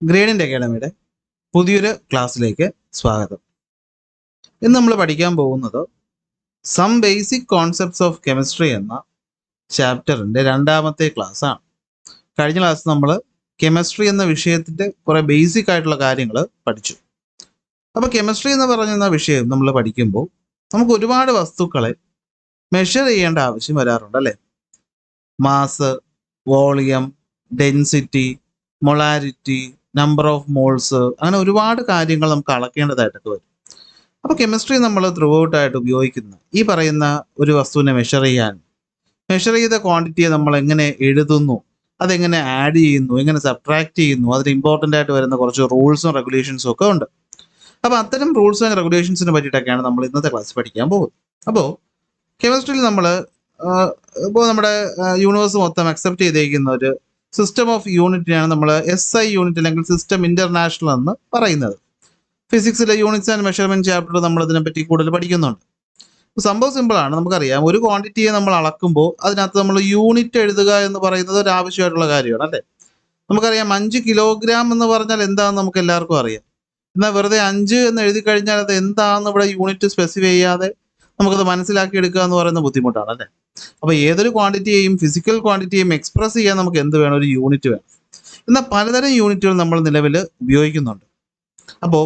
ഗ്രേഡിൻ്റെ അക്കാഡമിയുടെ പുതിയൊരു ക്ലാസ്സിലേക്ക് സ്വാഗതം. ഇന്ന് നമ്മൾ പഠിക്കാൻ പോകുന്നത് some basic concepts of chemistry എന്ന ചാപ്റ്ററിൻ്റെ രണ്ടാമത്തെ ക്ലാസ്സാണ്. കഴിഞ്ഞ ക്ലാസ് നമ്മൾ കെമിസ്ട്രി എന്ന വിഷയത്തിൻ്റെ കുറേ ബേസിക് ആയിട്ടുള്ള കാര്യങ്ങൾ പഠിച്ചു. അപ്പോൾ കെമിസ്ട്രി എന്ന് പറയുന്ന വിഷയം നമ്മൾ പഠിക്കുമ്പോൾ നമുക്ക് ഒരുപാട് വസ്തുക്കളെ മെഷർ ചെയ്യേണ്ട ആവശ്യം വരാറുണ്ട് അല്ലേ? Mass, volume, density, molarity, number of moles, അങ്ങനെ ഒരുപാട് കാര്യങ്ങൾ നമുക്ക് അളക്കേണ്ടതായിട്ടൊക്കെ വരും. അപ്പോൾ കെമിസ്ട്രി നമ്മൾ ത്രൂ ഔട്ടായിട്ട് ഉപയോഗിക്കുന്ന ഈ പറയുന്ന ഒരു വസ്തുവിനെ മെഷർ ചെയ്ത ക്വാണ്ടിറ്റിയെ നമ്മൾ എങ്ങനെ എഴുതുന്നു, അതെങ്ങനെ ആഡ് ചെയ്യുന്നു, എങ്ങനെ സബ്ട്രാക്ട് ചെയ്യുന്നു, അതിന് ഇമ്പോർട്ടൻ്റ് ആയിട്ട് വരുന്ന കുറച്ച് റൂൾസും റെഗുലേഷൻസും ഒക്കെ ഉണ്ട്. അപ്പോൾ അത്തരം റൂൾസ് ആൻഡ് റെഗുലേഷൻസിനെ പറ്റിയിട്ടൊക്കെയാണ് നമ്മൾ ഇന്നത്തെ ക്ലാസ് പഠിക്കാൻ പോകുന്നത്. അപ്പോൾ കെമിസ്ട്രിയിൽ നമ്മൾ ഇപ്പോൾ നമ്മുടെ യൂണിവേഴ്സ് മൊത്തം അക്സെപ്റ്റ് ചെയ്തേക്കുന്ന ഒരു സിസ്റ്റം ഓഫ് യൂണിറ്റിനാണ് നമ്മൾ SI യൂണിറ്റ് അല്ലെങ്കിൽ സിസ്റ്റം ഇൻ്റർനാഷണൽ എന്ന് പറയുന്നത്. ഫിസിക്സിലെ യൂണിറ്റ്സ് ആൻഡ് മെഷർമെൻറ്റ് ചാപ്റ്റർ നമ്മൾ ഇതിനെപ്പറ്റി കൂടുതൽ പഠിക്കുന്നുണ്ട്. സംഭവം സിമ്പിളാണ്. നമുക്കറിയാം, ഒരു ക്വാണ്ടിറ്റിയെ നമ്മൾ അളക്കുമ്പോൾ അതിനകത്ത് നമ്മൾ യൂണിറ്റ് എഴുതുക എന്ന് പറയുന്നത് ഒരു ആവശ്യമായിട്ടുള്ള കാര്യമാണ് അല്ലേ? നമുക്കറിയാം 5 കിലോഗ്രാം എന്ന് പറഞ്ഞാൽ എന്താണെന്ന് നമുക്ക് എല്ലാവർക്കും അറിയാം. എന്നാൽ വെറുതെ 5 എന്ന് എഴുതി കഴിഞ്ഞാൽ അത് എന്താണെന്ന് ഇവിടെ യൂണിറ്റ് സ്പെസിഫൈ ചെയ്യാതെ നമുക്കത് മനസ്സിലാക്കി എടുക്കുക എന്ന് പറയുന്ന ബുദ്ധിമുട്ടാണ് അല്ലേ? അപ്പോൾ ഏതൊരു ക്വാണ്ടിറ്റിയെയും ഫിസിക്കൽ ക്വാണ്ടിറ്റിയെയും എക്സ്പ്രസ് ചെയ്യാൻ നമുക്ക് എന്ത് വേണം? ഒരു യൂണിറ്റ് വേണം. എന്നാൽ പലതരം യൂണിറ്റുകൾ നമ്മൾ നിലവിൽ ഉപയോഗിക്കുന്നുണ്ട്. അപ്പോൾ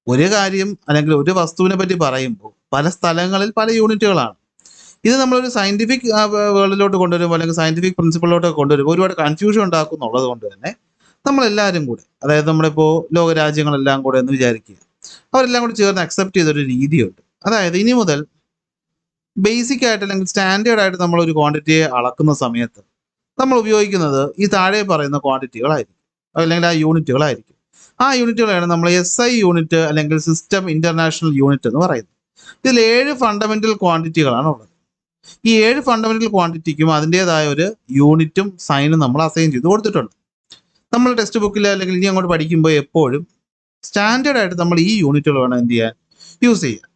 ഒരു കാര്യം അല്ലെങ്കിൽ ഒരു വസ്തുവിനെ പറ്റി പറയുമ്പോൾ പല സ്ഥലങ്ങളിൽ പല യൂണിറ്റുകളാണ്. ഇത് നമ്മളൊരു സയൻറ്റിഫിക് വേൾഡിലോട്ട് കൊണ്ടുവരുമ്പോൾ അല്ലെങ്കിൽ സയൻറ്റിഫിക് പ്രിൻസിപ്പിളിലോട്ട് കൊണ്ടുവരുമ്പോൾ ഒരുപാട് കൺഫ്യൂഷൻ ഉണ്ടാക്കുന്നുള്ളത് കൊണ്ട് തന്നെ നമ്മളെല്ലാവരും കൂടെ, അതായത് നമ്മളിപ്പോൾ ലോകരാജ്യങ്ങളെല്ലാം കൂടെ എന്ന് വിചാരിക്കുക, അവരെല്ലാം കൂടി ചേർന്ന് അക്സെപ്റ്റ് ചെയ്തൊരു രീതിയുണ്ട്. അതായത് ഇനി മുതൽ ബേസിക് ആയിട്ട് അല്ലെങ്കിൽ സ്റ്റാൻഡേർഡ് ആയിട്ട് നമ്മളൊരു ക്വാണ്ടിറ്റിയെ അളക്കുന്ന സമയത്ത് നമ്മൾ ഉപയോഗിക്കുന്നത് ഈ താഴെ പറയുന്ന ക്വാണ്ടിറ്റികളായിരിക്കും അല്ലെങ്കിൽ ആ യൂണിറ്റുകളായിരിക്കും. ആ യൂണിറ്റുകളാണ് നമ്മൾ SI യൂണിറ്റ് അല്ലെങ്കിൽ സിസ്റ്റം ഇൻ്റർനാഷണൽ യൂണിറ്റ് എന്ന് പറയുന്നത്. ഇതിൽ 7 ഫണ്ടമെൻ്റൽ ക്വാണ്ടിറ്റികളാണ് ഉള്ളത്. ഈ 7 ഫണ്ടമെൻ്റൽ ക്വാണ്ടിറ്റിക്കും അതിൻ്റേതായ ഒരു യൂണിറ്റും സൈനും നമ്മൾ അസൈൻ ചെയ്ത് കൊടുത്തിട്ടുണ്ട്. നമ്മൾ ടെക്സ്റ്റ് ബുക്കിൽ അല്ലെങ്കിൽ ഇനി അങ്ങോട്ട് പഠിക്കുമ്പോൾ എപ്പോഴും സ്റ്റാൻഡേർഡ് ആയിട്ട് നമ്മൾ ഈ യൂണിറ്റുകൾ വേണം എന്ത് ചെയ്യാൻ, യൂസ് ചെയ്യുക.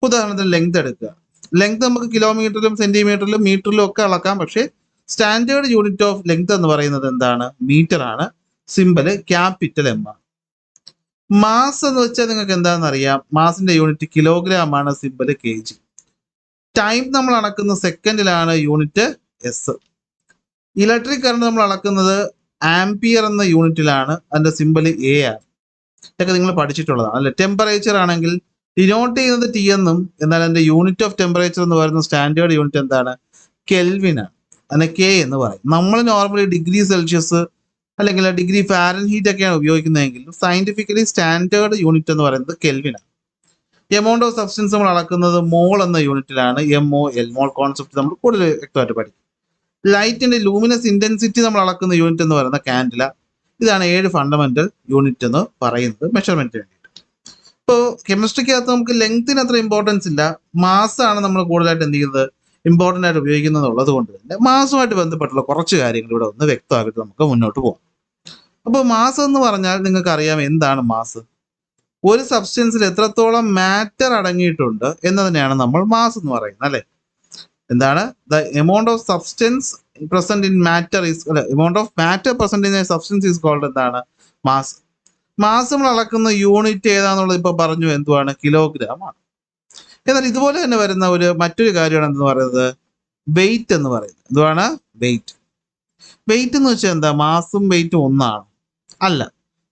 ഉദാഹരണത്തിന് ലെങ്ത് എടുക്കുക. ലെങ്ത് നമുക്ക് കിലോമീറ്ററിലും സെൻറ്റിമീറ്ററിലും മീറ്ററിലും ഒക്കെ അളക്കാം. പക്ഷേ സ്റ്റാൻഡേർഡ് യൂണിറ്റ് ഓഫ് ലെങ്ത് എന്ന് പറയുന്നത് എന്താണ്? മീറ്റർ ആണ്. സിമ്പല് ക്യാപിറ്റൽ M ആണ്. മാസ് എന്ന് വെച്ചാൽ നിങ്ങൾക്ക് എന്താണെന്ന് അറിയാം. മാസിന്റെ യൂണിറ്റ് കിലോഗ്രാം ആണ്. Symbol kg. ടൈം നമ്മൾ അളക്കുന്ന സെക്കൻഡിലാണ്. Unit S. ഇലക്ട്രിക് കറണ്ട് നമ്മൾ അളക്കുന്നത് ആംപിയർ എന്ന യൂണിറ്റിലാണ്. അതിന്റെ സിമ്പല് A ആണ്. ഇതൊക്കെ നിങ്ങൾ പഠിച്ചിട്ടുള്ളതാണ് അല്ലെ? ടെമ്പറേച്ചർ ആണെങ്കിൽ ഡിനോട്ട് ചെയ്യുന്നത് T എന്നും, എന്നാൽ അതിന്റെ യൂണിറ്റ് ഓഫ് ടെമ്പറേച്ചർ എന്ന് പറയുന്ന സ്റ്റാൻഡേർഡ് യൂണിറ്റ് എന്താണ്? കെൽവിൻ ആണ്. അതിനെ K എന്ന് പറയും. നമ്മൾ നോർമലി ഡിഗ്രി സെൽഷ്യസ് അല്ലെങ്കിൽ ഡിഗ്രി ഫാരൻഹീറ്റ് ഒക്കെയാണ് ഉപയോഗിക്കുന്നതെങ്കിൽ സയന്റിഫിക്കലി സ്റ്റാൻഡേർഡ് യൂണിറ്റ് എന്ന് പറയുന്നത് കെൽവിൻ ആണ്. എമൗണ്ട് ഓഫ് സബ്സ്റ്റൻസ് നമ്മൾ അളക്കുന്നത് മോൾ എന്ന യൂണിറ്റിലാണ്. MOL. മോൾ കോൺസെപ്റ്റ് നമ്മൾ കൂടുതൽ വ്യക്തമായിട്ട് പഠിക്കും. ലൈറ്റിന്റെ ലൂമിനസ് ഇന്റൻസിറ്റി നമ്മൾ അളക്കുന്ന യൂണിറ്റ് എന്ന് പറയുന്ന കാൻഡില. ഇതാണ് 7 ഫണ്ടമെന്റൽ യൂണിറ്റ് എന്ന് പറയുന്നത് മെഷർമെന്റിന് വേണ്ടിയിട്ട്. ഇപ്പോൾ കെമിസ്ട്രിക്കകത്ത് നമുക്ക് ലെങ്ത്തിന് അത്ര ഇമ്പോർട്ടൻസ് ഇല്ല. മാസ്സാണ് നമ്മൾ കൂടുതലായിട്ട് എന്ത് ചെയ്യുന്നത്, ഇമ്പോർട്ടൻ്റ് ആയിട്ട് ഉപയോഗിക്കുന്നത് ഉള്ളത് കൊണ്ട് തന്നെ മാസുമായിട്ട് ബന്ധപ്പെട്ടുള്ള കുറച്ച് കാര്യങ്ങൾ ഇവിടെ ഒന്ന് വ്യക്തമാക്കിയിട്ട് നമുക്ക് മുന്നോട്ട് പോകാം. അപ്പോൾ മാസ് എന്ന് പറഞ്ഞാൽ നിങ്ങൾക്ക് അറിയാം എന്താണ് മാസ്? ഒരു സബ്സ്റ്റൻസിൽ എത്രത്തോളം മാറ്റർ അടങ്ങിയിട്ടുണ്ട് എന്നതിനെയാണ് നമ്മൾ മാസ് എന്ന് പറയുന്നത് അല്ലേ? എന്താണ്? The amount of substance present in matter is, amount of matter present in a substance is called എന്താണ്? മാസ്. മാസ് നമ്മൾ അളക്കുന്ന യൂണിറ്റ് ഏതാണെന്നുള്ളത് ഇപ്പോൾ പറഞ്ഞു. എന്തുവാണ്? കിലോഗ്രാം ആണ്. എന്നാൽ ഇതുപോലെ തന്നെ വരുന്ന മറ്റൊരു കാര്യമാണ് എന്തെന്ന് പറയുന്നത്? വെയിറ്റ് എന്ന് പറയുന്നത്. എന്തുവാണ്? വെയിറ്റ്. വെയിറ്റ് എന്ന് വെച്ചാൽ എന്താ? മാസും വെയിറ്റും ഒന്നാണ്? അല്ല.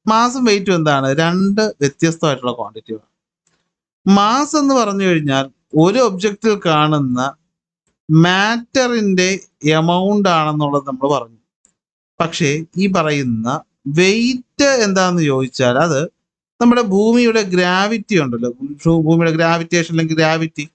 മാസും വെയിറ്റും എന്താണ്? 2 വ്യത്യസ്തമായിട്ടുള്ള ക്വാണ്ടിറ്റികളാണ്. മാസ് എന്ന് പറഞ്ഞു കഴിഞ്ഞാൽ ഒരു ഒബ്ജക്റ്റിൽ കാണുന്ന മാറ്ററിന്റെ എമൗണ്ട് ആണെന്നുള്ളത് നമ്മൾ പറഞ്ഞു. പക്ഷേ ഈ പറയുന്ന വെയിറ്റ് എന്താണെന്ന് ചോദിച്ചാൽ അത് നമ്മുടെ ഭൂമിയുടെ ഗ്രാവിറ്റി ഉണ്ടല്ലോ, ഭൂമിയുടെ ഗ്രാവിറ്റേഷൻ അല്ലെങ്കിൽ ഗ്രാവിറ്റി,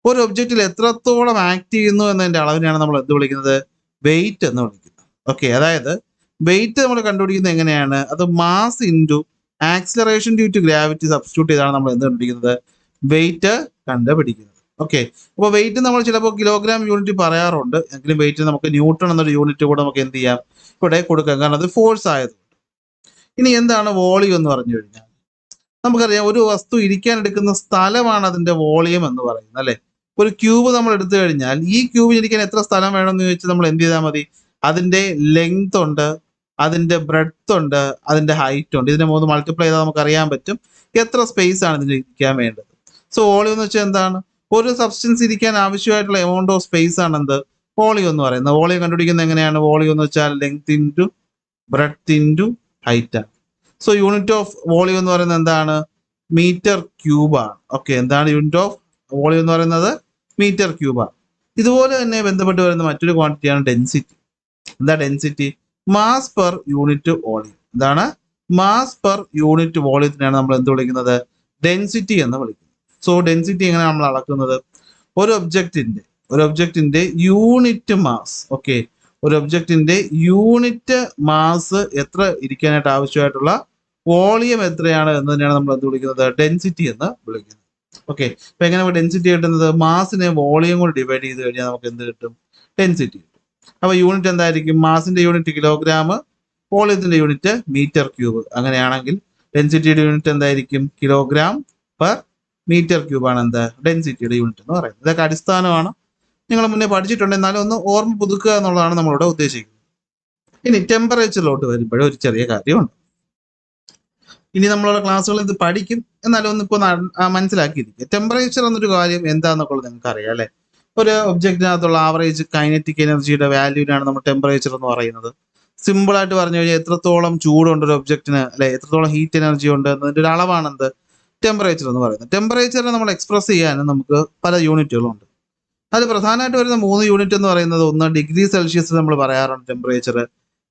ഒരു ഒബ്ജക്റ്റിൽ എത്രത്തോളം ആക്ട് ചെയ്യുന്നു എന്നതിൻ്റെ അളവിനെയാണ് നമ്മൾ എന്ത് വിളിക്കുന്നത്? വെയിറ്റ് എന്ന് വിളിക്കുന്നത്. ഓക്കെ, അതായത് വെയിറ്റ് നമ്മൾ കണ്ടുപിടിക്കുന്നത് എങ്ങനെയാണ്? അത് mass into acceleration due to gravity substitute ചെയ്താണ് നമ്മൾ എന്ത് കണ്ടുപിടിക്കുന്നത്? വെയിറ്റ് കണ്ടുപിടിക്കുന്നത്. ഓക്കെ, അപ്പോൾ വെയിറ്റ് നമ്മൾ ചിലപ്പോൾ കിലോഗ്രാം യൂണിറ്റ് പറയാറുണ്ട്. എങ്കിലും വെയിറ്റ് നമുക്ക് ന്യൂട്ടൺ എന്നൊരു യൂണിറ്റ് കൂടെ നമുക്ക് എന്ത് ചെയ്യാം, ഇവിടെ കൊടുക്കാം, കാരണം അത് ഫോഴ്സ് ആയതുകൊണ്ട്. ഇനി എന്താണ് വോളിയം എന്ന് പറഞ്ഞു കഴിഞ്ഞാൽ നമുക്കറിയാം ഒരു വസ്തു ഇരിക്കാൻ എടുക്കുന്ന സ്ഥലമാണ് അതിന്റെ വോളിയം എന്ന് പറയുന്നത് അല്ലെ? ഒരു ക്യൂബ് നമ്മൾ എടുത്തു കഴിഞ്ഞാൽ ഈ ക്യൂബിന് ഇരിക്കാൻ എത്ര സ്ഥലം വേണമെന്ന് ചോദിച്ചാൽ നമ്മൾ എന്ത് ചെയ്താൽ മതി? അതിന്റെ ലെങ്ത് ഉണ്ട്, അതിൻ്റെ ബ്രെഡ്ത്ത് ഉണ്ട്, അതിൻ്റെ ഹൈറ്റ് ഉണ്ട്. ഇതിനെ 3 മൾട്ടിപ്ലൈ ചെയ്താൽ നമുക്ക് അറിയാൻ പറ്റും എത്ര സ്പേസ് ആണ് ഇതിന് ഇരിക്കാൻ വേണ്ടത്. സോ വോളിയം എന്ന് വെച്ചാൽ എന്താണ്? ഒരു സബ്സ്റ്റൻസ് ഇരിക്കാൻ ആവശ്യമായിട്ടുള്ള എമൗണ്ട് ഓഫ് സ്പേസ് ആണ് എന്ത്? വോളിയം എന്ന് പറയുന്നത്. വോളിയം കണ്ടുപിടിക്കുന്നത് എങ്ങനെയാണ്? വോളിയം എന്ന് വെച്ചാൽ length into breadth into height ആണ്. സോ യൂണിറ്റ് ഓഫ് വോളിയം എന്ന് പറയുന്നത് എന്താണ്? മീറ്റർ ക്യൂബ് ആണ്. ഓക്കെ, എന്താണ് യൂണിറ്റ് ഓഫ് വോളിയം എന്ന് പറയുന്നത്? മീറ്റർ ക്യൂബ് ആണ്. ഇതുപോലെ തന്നെ ബന്ധപ്പെട്ട് വരുന്ന മറ്റൊരു ക്വാണ്ടിറ്റിയാണ് ഡെൻസിറ്റി. എന്താ density? Mass per unit volume. എന്താണ്? മാസ് പെർ യൂണിറ്റ് വോളിയത്തിനാണ് നമ്മൾ എന്ത് വിളിക്കുന്നത്? ഡെൻസിറ്റി എന്ന് വിളിക്കുന്നത്. സോ ഡെൻസിറ്റി എങ്ങനെയാണ് നമ്മൾ അളക്കുന്നത്? ഒരു ഒബ്ജക്റ്റിന്റെ യൂണിറ്റ് മാസ്. ഓക്കെ, ഒരു ഒബ്ജക്റ്റിന്റെ യൂണിറ്റ് മാസ് എത്ര ഇരിക്കാനായിട്ട് ആവശ്യമായിട്ടുള്ള വോളിയം എത്രയാണ് എന്നതിനാണ് നമ്മൾ എന്ത് വിളിക്കുന്നത്? ഡെൻസിറ്റി എന്ന് വിളിക്കുന്നത്. ഓക്കെ, അപ്പൊ എങ്ങനെ ഡെൻസിറ്റി കിട്ടുന്നത്? മാസിനെ വോളിയം കൊണ്ട് ഡിവൈഡ് ചെയ്ത് കഴിഞ്ഞാൽ നമുക്ക് എന്ത് കിട്ടും? ഡെൻസിറ്റി കിട്ടും. അപ്പൊ യൂണിറ്റ് എന്തായിരിക്കും? മാസിന്റെ യൂണിറ്റ് കിലോഗ്രാം, വോളിയത്തിന്റെ യൂണിറ്റ് മീറ്റർ ക്യൂബ്. അങ്ങനെയാണെങ്കിൽ ഡെൻസിറ്റിയുടെ യൂണിറ്റ് എന്തായിരിക്കും? കിലോഗ്രാം പെർ മീറ്റർ ക്യൂബ് ആണ് എന്ത്? ഡെൻസിറ്റിയുടെ യൂണിറ്റ് എന്ന് പറയുന്നത്. ഇതൊക്കെ അടിസ്ഥാനമാണ്, നിങ്ങൾ മുന്നേ പഠിച്ചിട്ടുണ്ട്, എന്നാലും ഒന്ന് ഓർമ്മ പുതുക്കുക എന്നുള്ളതാണ് നമ്മളിവിടെ ഉദ്ദേശിക്കുന്നത്. ഇനി ടെമ്പറേച്ചറിലോട്ട് വരുമ്പോഴേ ഒരു ചെറിയ കാര്യമുണ്ട്. ഇനി നമ്മളുടെ ക്ലാസ്സുകളിൽ ഇത് പഠിക്കും, എന്നാലും ഒന്ന് ഇപ്പോൾ മനസ്സിലാക്കിയിരിക്കുക. ടെമ്പറേച്ചർ എന്നൊരു കാര്യം എന്താണെന്നൊക്കെ നിങ്ങൾക്ക് അറിയാം അല്ലേ? ഒരു ഒബ്ജക്റ്റിനകത്തുള്ള ആവറേജ് കൈനറ്റിക് എനർജിയുടെ വാല്യൂവിനാണ് നമ്മൾ ടെമ്പറേച്ചർ എന്ന് പറയുന്നത്. സിമ്പിൾ ആയിട്ട് പറഞ്ഞു കഴിഞ്ഞാൽ എത്രത്തോളം ചൂടുണ്ട് ഒരു ഒബ്ജക്റ്റിന്, അല്ലെ, എത്രത്തോളം ഹീറ്റ് എനർജി ഉണ്ട് എന്നതിൻ്റെ ഒരു അളവാണെന്ത്? ടെമ്പറേച്ചർ എന്ന് പറയുന്നത്. ടെമ്പറേച്ചറിനെ നമ്മൾ എക്സ്പ്രസ് ചെയ്യാനും നമുക്ക് പല യൂണിറ്റുകളുണ്ട്. അത് പ്രധാനമായിട്ട് വരുന്ന 3 യൂണിറ്റ് എന്ന് പറയുന്നത്, ഒന്ന് ഡിഗ്രി സെൽഷ്യസിൽ നമ്മൾ പറയാറുണ്ട് ടെമ്പറേച്ചർ,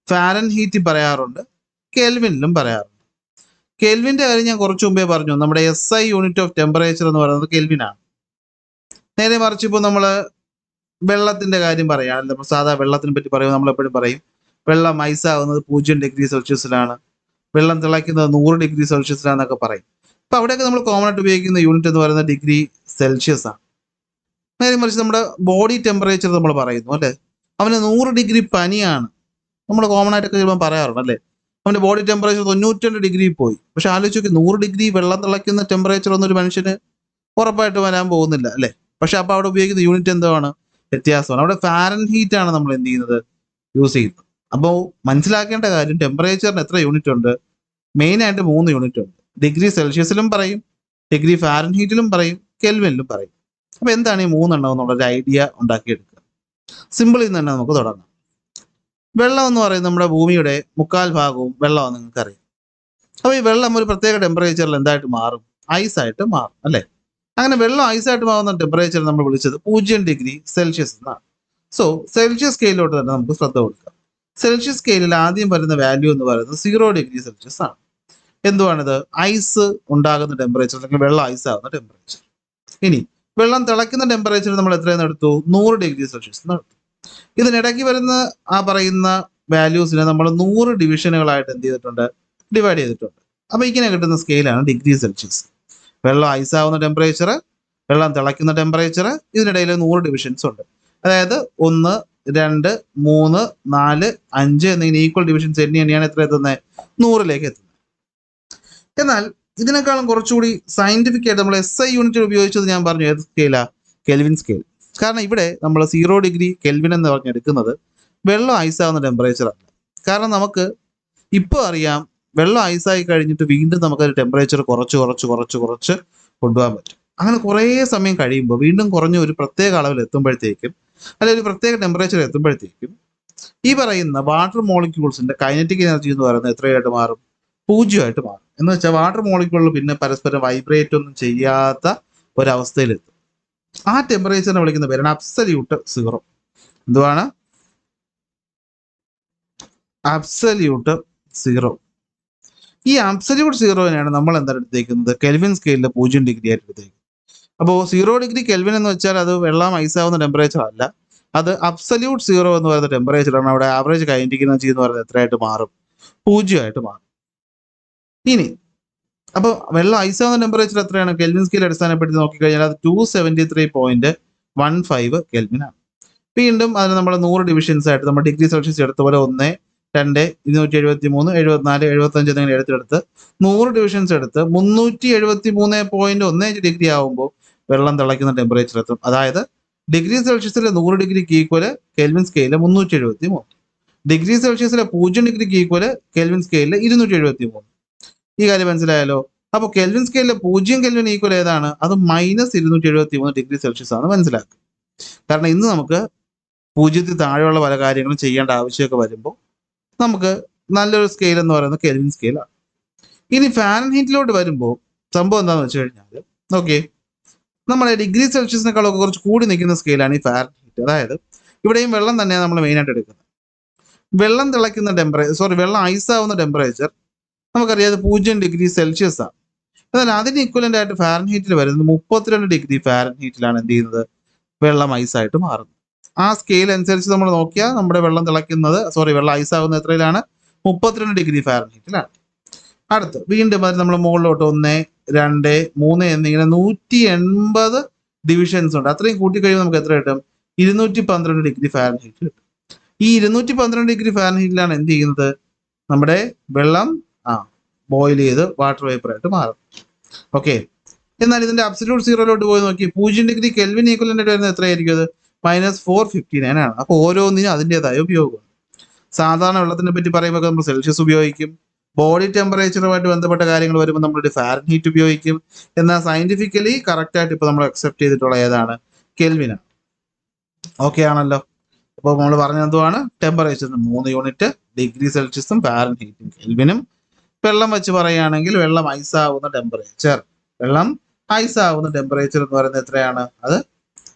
ഫാരൻഹീറ്റ് പറയാറുണ്ട്, കെൽവിനിലും പറയാറുണ്ട്. കെൽവിന്റെ കാര്യം ഞാൻ കുറച്ച് മുമ്പേ പറഞ്ഞു. നമ്മുടെ SI യൂണിറ്റ് ഓഫ് ടെമ്പറേച്ചർ എന്ന് പറയുന്നത് കെൽവിനാണ്. നേരെ മറിച്ച് ഇപ്പോൾ നമ്മൾ വെള്ളത്തിന്റെ കാര്യം പറയാം, നമ്മൾ സാധാ വെള്ളത്തിനെ പറ്റി പറയുമ്പോൾ നമ്മൾ എപ്പോഴും പറയും വെള്ളം ഐസാവുന്നത് 0 ഡിഗ്രി സെൽഷ്യസിലാണ്, വെള്ളം തിളയ്ക്കുന്നത് 100 ഡിഗ്രി സെൽഷ്യസിലാണെന്നൊക്കെ പറയും. അപ്പൊ അവിടെയൊക്കെ നമ്മൾ കോമൺ ആയിട്ട് ഉപയോഗിക്കുന്ന യൂണിറ്റ് എന്ന് പറയുന്നത് ഡിഗ്രി സെൽഷ്യസ് ആണ്. നേരെ മറിച്ച് നമ്മുടെ ബോഡി ടെമ്പറേച്ചർ നമ്മൾ പറയുന്നു അല്ലേ, അവന് 100 ഡിഗ്രി പനിയാണ്, നമ്മൾ കോമൺ ആയിട്ടൊക്കെ ചിലപ്പോൾ പറയാറുണ്ട് അല്ലേ. അവൻ്റെ ബോഡി ടെമ്പറേച്ചർ 92 ഡിഗ്രി പോയി. പക്ഷെ ആലോചിച്ച് നോക്കി, 100 ഡിഗ്രി വെള്ളം തിളയ്ക്കുന്ന ടെമ്പറേച്ചർ ഒന്നും ഒരു മനുഷ്യന് ഉറപ്പായിട്ട് വരാൻ പോകുന്നില്ല അല്ലേ. പക്ഷെ അപ്പോൾ അവിടെ ഉപയോഗിക്കുന്ന യൂണിറ്റ് എന്താണ്? വ്യത്യാസമാണ്. അവിടെ ഫാരൻഹീറ്റ് ആണ് നമ്മൾ എന്ത് ചെയ്യുന്നത്? യൂസ് ചെയ്യുന്നത്. അപ്പോൾ മനസ്സിലാക്കേണ്ട കാര്യം, ടെമ്പറേച്ചറിന് എത്ര യൂണിറ്റ് ഉണ്ട്? മെയിനായിട്ട് 3 യൂണിറ്റ് ഉണ്ട്. ഡിഗ്രി സെൽഷ്യസിലും പറയും, ഡിഗ്രി ഫാരൻഹീറ്റിലും പറയും, കെൽവിനിലും പറയും. അപ്പോൾ എന്താണ് ഈ 3 എണ്ണം എന്നുള്ളൊരു ഐഡിയ ഉണ്ടാക്കിയെടുക്കുക. സിമ്പിളിൽ നിന്ന് തന്നെ നമുക്ക് തുടങ്ങാം. വെള്ളം എന്ന് പറയുന്നത് നമ്മുടെ ഭൂമിയുടെ 3/4 ഭാഗവും വെള്ളമാണ്, നിങ്ങൾക്കറിയാം. അപ്പോൾ ഈ വെള്ളം ഒരു പ്രത്യേക ടെമ്പറേച്ചറിൽ എന്തായിട്ട് മാറും? ഐസായിട്ട് മാറും അല്ലേ. അങ്ങനെ വെള്ളം ഐസായിട്ട് മാറുന്ന ടെമ്പറേച്ചർ നമ്മൾ വിളിച്ചത് 0 ഡിഗ്രി സെൽഷ്യസ് എന്നാണ്. സോ സെൽഷ്യസ് സ്കെയിലോട്ട് തന്നെ നമുക്ക് ശ്രദ്ധ കൊടുക്കാം. സെൽഷ്യസ് സ്കെയിലിൽ ആദ്യം വരുന്ന വാല്യൂ എന്ന് പറയുന്നത് 0 ഡിഗ്രി സെൽഷ്യസ് ആണ്. എന്തുവാണിത്? ഐസ് ഉണ്ടാകുന്ന ടെമ്പറേച്ചർ, അല്ലെങ്കിൽ വെള്ളം ഐസ് ആകുന്ന ടെമ്പറേച്ചർ. ഇനി വെള്ളം തിളയ്ക്കുന്ന ടെമ്പറേച്ചർ നമ്മൾ എത്രയെന്ന് എടുത്തു? 100 ഡിഗ്രി സെൽഷ്യസ് എന്ന് എടുത്തു. ഇതിനിടയ്ക്ക് വരുന്ന ആ പറയുന്ന വാല്യൂസിനെ നമ്മൾ 100 ഡിവിഷനുകളായിട്ട് എന്ത് ചെയ്തിട്ടുണ്ട്? ഡിവൈഡ് ചെയ്തിട്ടുണ്ട്. അപ്പോൾ ഇങ്ങനെ കിട്ടുന്ന സ്കെയിലാണ് ഡിഗ്രി സെൽഷ്യസ്. വെള്ളം ഐസാവുന്ന ടെമ്പറേച്ചർ, വെള്ളം തിളയ്ക്കുന്ന ടെമ്പറേച്ചർ, ഇതിനിടയിൽ 100 ഡിവിഷൻസ് ഉണ്ട്. അതായത് 1, 2, 3, 4, 5 എന്നിങ്ങനെ ഈക്വൽ ഡിവിഷൻസ് എണ്ണിയാണ് എത്ര എത്തുന്നത്? 100ലേക്ക് എത്തുന്നത്. എന്നാൽ ഇതിനേക്കാളും കുറച്ചുകൂടി സയന്റിഫിക് ആയിട്ട് നമ്മൾ SI യൂണിറ്റ് ഉപയോഗിച്ചത് ഞാൻ പറഞ്ഞു, ഏത് സ്കെയിലാ? Kelvin scale. കാരണം ഇവിടെ നമ്മൾ 0 ഡിഗ്രി കെൽവിൻ എന്ന് പറഞ്ഞെടുക്കുന്നത് വെള്ളം ഐസാവുന്ന ടെമ്പറേച്ചർ അല്ല. കാരണം നമുക്ക് ഇപ്പോൾ അറിയാം, വെള്ളം ഐസായി കഴിഞ്ഞിട്ട് വീണ്ടും നമുക്കൊരു ടെമ്പറേച്ചർ കുറച്ച് കൊണ്ടുപോകാൻ പറ്റും. അങ്ങനെ കുറേ സമയം കഴിയുമ്പോൾ വീണ്ടും കുറഞ്ഞ ഒരു പ്രത്യേക അളവിൽ എത്തുമ്പോഴത്തേക്കും, അല്ലെങ്കിൽ ഒരു പ്രത്യേക ടെമ്പറേച്ചർ എത്തുമ്പോഴത്തേക്കും, ഈ പറയുന്ന വാട്ടർ മോളിക്യൂൾസിന്റെ കൈനറ്റിക് എനർജി എന്ന് പറയുന്നത് എത്രയായിട്ട് മാറും? 0 ആയിട്ട് മാറും. എന്ന് വെച്ചാൽ വാട്ടർ മോളിക്യൂളിൽ പിന്നെ പരസ്പരം വൈബ്രേറ്റ് ഒന്നും ചെയ്യാത്ത ഒരവസ്ഥയിലെത്തും. ആ ടെമ്പറേച്ചറിനെ വിളിക്കുന്ന പേരാണ് അബ്സല്യൂട്ട് സീറോ. എന്തുവാണ്? Absolute zero. ഈ അബ്സല്യൂട്ട് സീറോനെയാണ് നമ്മൾ എന്താണ് എടുത്തേക്കുന്നത്? കെൽവിൻ സ്കെയിലിൽ 0 ഡിഗ്രി ആയിട്ട് എടുത്തേക്കുന്നത്. അപ്പോൾ 0 ഡിഗ്രി കെൽവിൻ എന്ന് വെച്ചാൽ അത് വെള്ളം ഐസാവുന്ന ടെമ്പറേച്ചർ അല്ല, അത് അബ്സല്യൂട്ട് സീറോ എന്ന് പറയുന്ന ടെമ്പറേച്ചറാണ്. അവിടെ ആവറേജ് കൈനറ്റിക് എനർജി എന്ന് പറയുന്നത് എത്രയായിട്ട് മാറും? 0 ആയിട്ട് മാറും. ഇനി അപ്പോൾ വെള്ളം ഐസാവുന്ന ടെമ്പറേച്ചർ എത്രയാണ്? കെൽവിൻ സ്കെയിൽ അടിസ്ഥാനപ്പെടുത്തി നോക്കിക്കഴിഞ്ഞാൽ അത് 273.15 കെൽവിനാണ്. വീണ്ടും അതിന് നമ്മൾ 100 ഡിവിഷൻസ് ആയിട്ട് നമ്മൾ ഡിഗ്രി സെൽഷ്യസ് എടുത്ത പോലെ 1, 2, 273, 74, 75 എന്നിങ്ങനെ എടുത്തെടുത്ത് 100 ഡിവിഷൻസ് എടുത്ത് 373.15 ഡിഗ്രി ആകുമ്പോൾ വെള്ളം തിളയ്ക്കുന്ന ടെമ്പറേച്ചർ എത്തും. അതായത് ഡിഗ്രി സെൽഷ്യസിലെ 100 ഡിഗ്രിക്ക് ഈക്വല് കെൽവിൻ സ്കെയിലിൽ 373. ഡിഗ്രി സെൽഷ്യസിലെ 0 ഡിഗ്രിക്ക് ഈക്വൽ കെൽവിൻ സ്കെയിലിൽ 273. ഈ കാര്യം മനസ്സിലായല്ലോ. അപ്പോൾ കെൽവിൻ സ്കെയിലിലെ 0 കെൽവിൻ ഈക്വൽ ഏതാണ്? അത് -273 ഡിഗ്രി സെൽഷ്യസ് ആണ് മനസ്സിലാക്കുക. കാരണം ഇന്ന് നമുക്ക് 0 താഴെയുള്ള പല കാര്യങ്ങളും ചെയ്യേണ്ട ആവശ്യമൊക്കെ വരുമ്പോൾ നമുക്ക് നല്ലൊരു സ്കെയിൽ എന്ന് പറയുന്നത് കെൽവിൻ സ്കെയിലാണ്. ഇനി ഫാരൻഹീറ്റിലോട്ട് വരുമ്പോൾ സംഭവം എന്താണെന്ന് വെച്ച് കഴിഞ്ഞാൽ നോക്കിയേ, നമ്മുടെ ഡിഗ്രി സെൽഷ്യസിനേക്കാളൊക്കെ കുറച്ച് കൂടി നിൽക്കുന്ന സ്കെയിലാണ് ഈ ഫാരൻഹീറ്റ്. അതായത് ഇവിടെയും വെള്ളം തന്നെയാണ് നമ്മൾ മെയിനായിട്ട് എടുക്കുന്നത്. വെള്ളം തിളയ്ക്കുന്ന വെള്ളം ഐസാവുന്ന ടെമ്പറേച്ചർ നമുക്കറിയാം 0 ഡിഗ്രി സെൽഷ്യസ് ആണ്. എന്നാൽ അതിന് ഇക്വലന്റ് ആയിട്ട് ഫാരൻഹീറ്റിൽ വരുന്നത് 32 ഡിഗ്രി ഫാരൻഹീറ്റിലാണ് എന്ത് ചെയ്യുന്നത്? വെള്ളം ഐസായിട്ട് മാറുന്നത്. ആ സ്കെയിൽ അനുസരിച്ച് നമ്മൾ നോക്കിയാൽ നമ്മുടെ വെള്ളം ഐസാവുന്നത് എത്രയിലാണ്? 32 ഡിഗ്രി ഫാരൻഹീറ്റിലാണ്. അടുത്ത് വീണ്ടും അത് നമ്മൾ മുകളിലോട്ട് 1, 2, 3 എന്നിങ്ങനെ 180 ഡിവിഷൻസ് ഉണ്ട്. അത്രയും കൂട്ടിക്കഴിയുമ്പോൾ നമുക്ക് എത്ര കിട്ടും? 212 ഡിഗ്രി ഫാരൻഹീറ്റ് കിട്ടും. ഈ 212 ഡിഗ്രി ഫാരൻഹീറ്റിലാണ് എന്ത് ചെയ്യുന്നത്? നമ്മുടെ വെള്ളം ബോയിൽ ചെയ്ത് വാട്ടർ വേപ്പറായിട്ട് മാറും. ഓക്കെ. എന്നാൽ ഇതിന്റെ അബ്സല്യൂട്ട് സീറോയിലോട്ട് പോയി നോക്കി 0 ഡിഗ്രി കെൽവിൻ ഈക്വലന്റ് വരുന്നത് എത്രയായിരിക്കും? അത് -459 ആണ്. അപ്പോൾ ഓരോന്നിനും അതിൻ്റെതായ ഉപയോഗം. സാധാരണ വെള്ളത്തിനെ പറ്റി പറയുമ്പോൾ നമ്മൾ സെൽഷ്യസ് ഉപയോഗിക്കും. ബോഡി ടെമ്പറേച്ചറുമായിട്ട് ബന്ധപ്പെട്ട കാര്യങ്ങൾ വരുമ്പോൾ നമ്മളൊരു ഫാരൻഹീറ്റ് ഉപയോഗിക്കും. എന്നാൽ സയന്റിഫിക്കലി കറക്റ്റ് ആയിട്ട് ഇപ്പോൾ നമ്മൾ അക്സെപ്റ്റ് ചെയ്തിട്ടുള്ള ഏതാണ്? കെൽവിനാണ്. ഓക്കെ ആണല്ലോ. അപ്പോൾ നമ്മൾ പറഞ്ഞ എന്തുവാണ്? ടെമ്പറേച്ചറിന് 3 യൂണിറ്റ്, ഡിഗ്രി സെൽഷ്യസും ഫാരൻഹീറ്റും കെൽവിനും. വെള്ളം വെച്ച് പറയുകയാണെങ്കിൽ വെള്ളം ഐസാവുന്ന ടെമ്പറേച്ചർ എന്ന് പറയുന്നത് എത്രയാണ്? അത്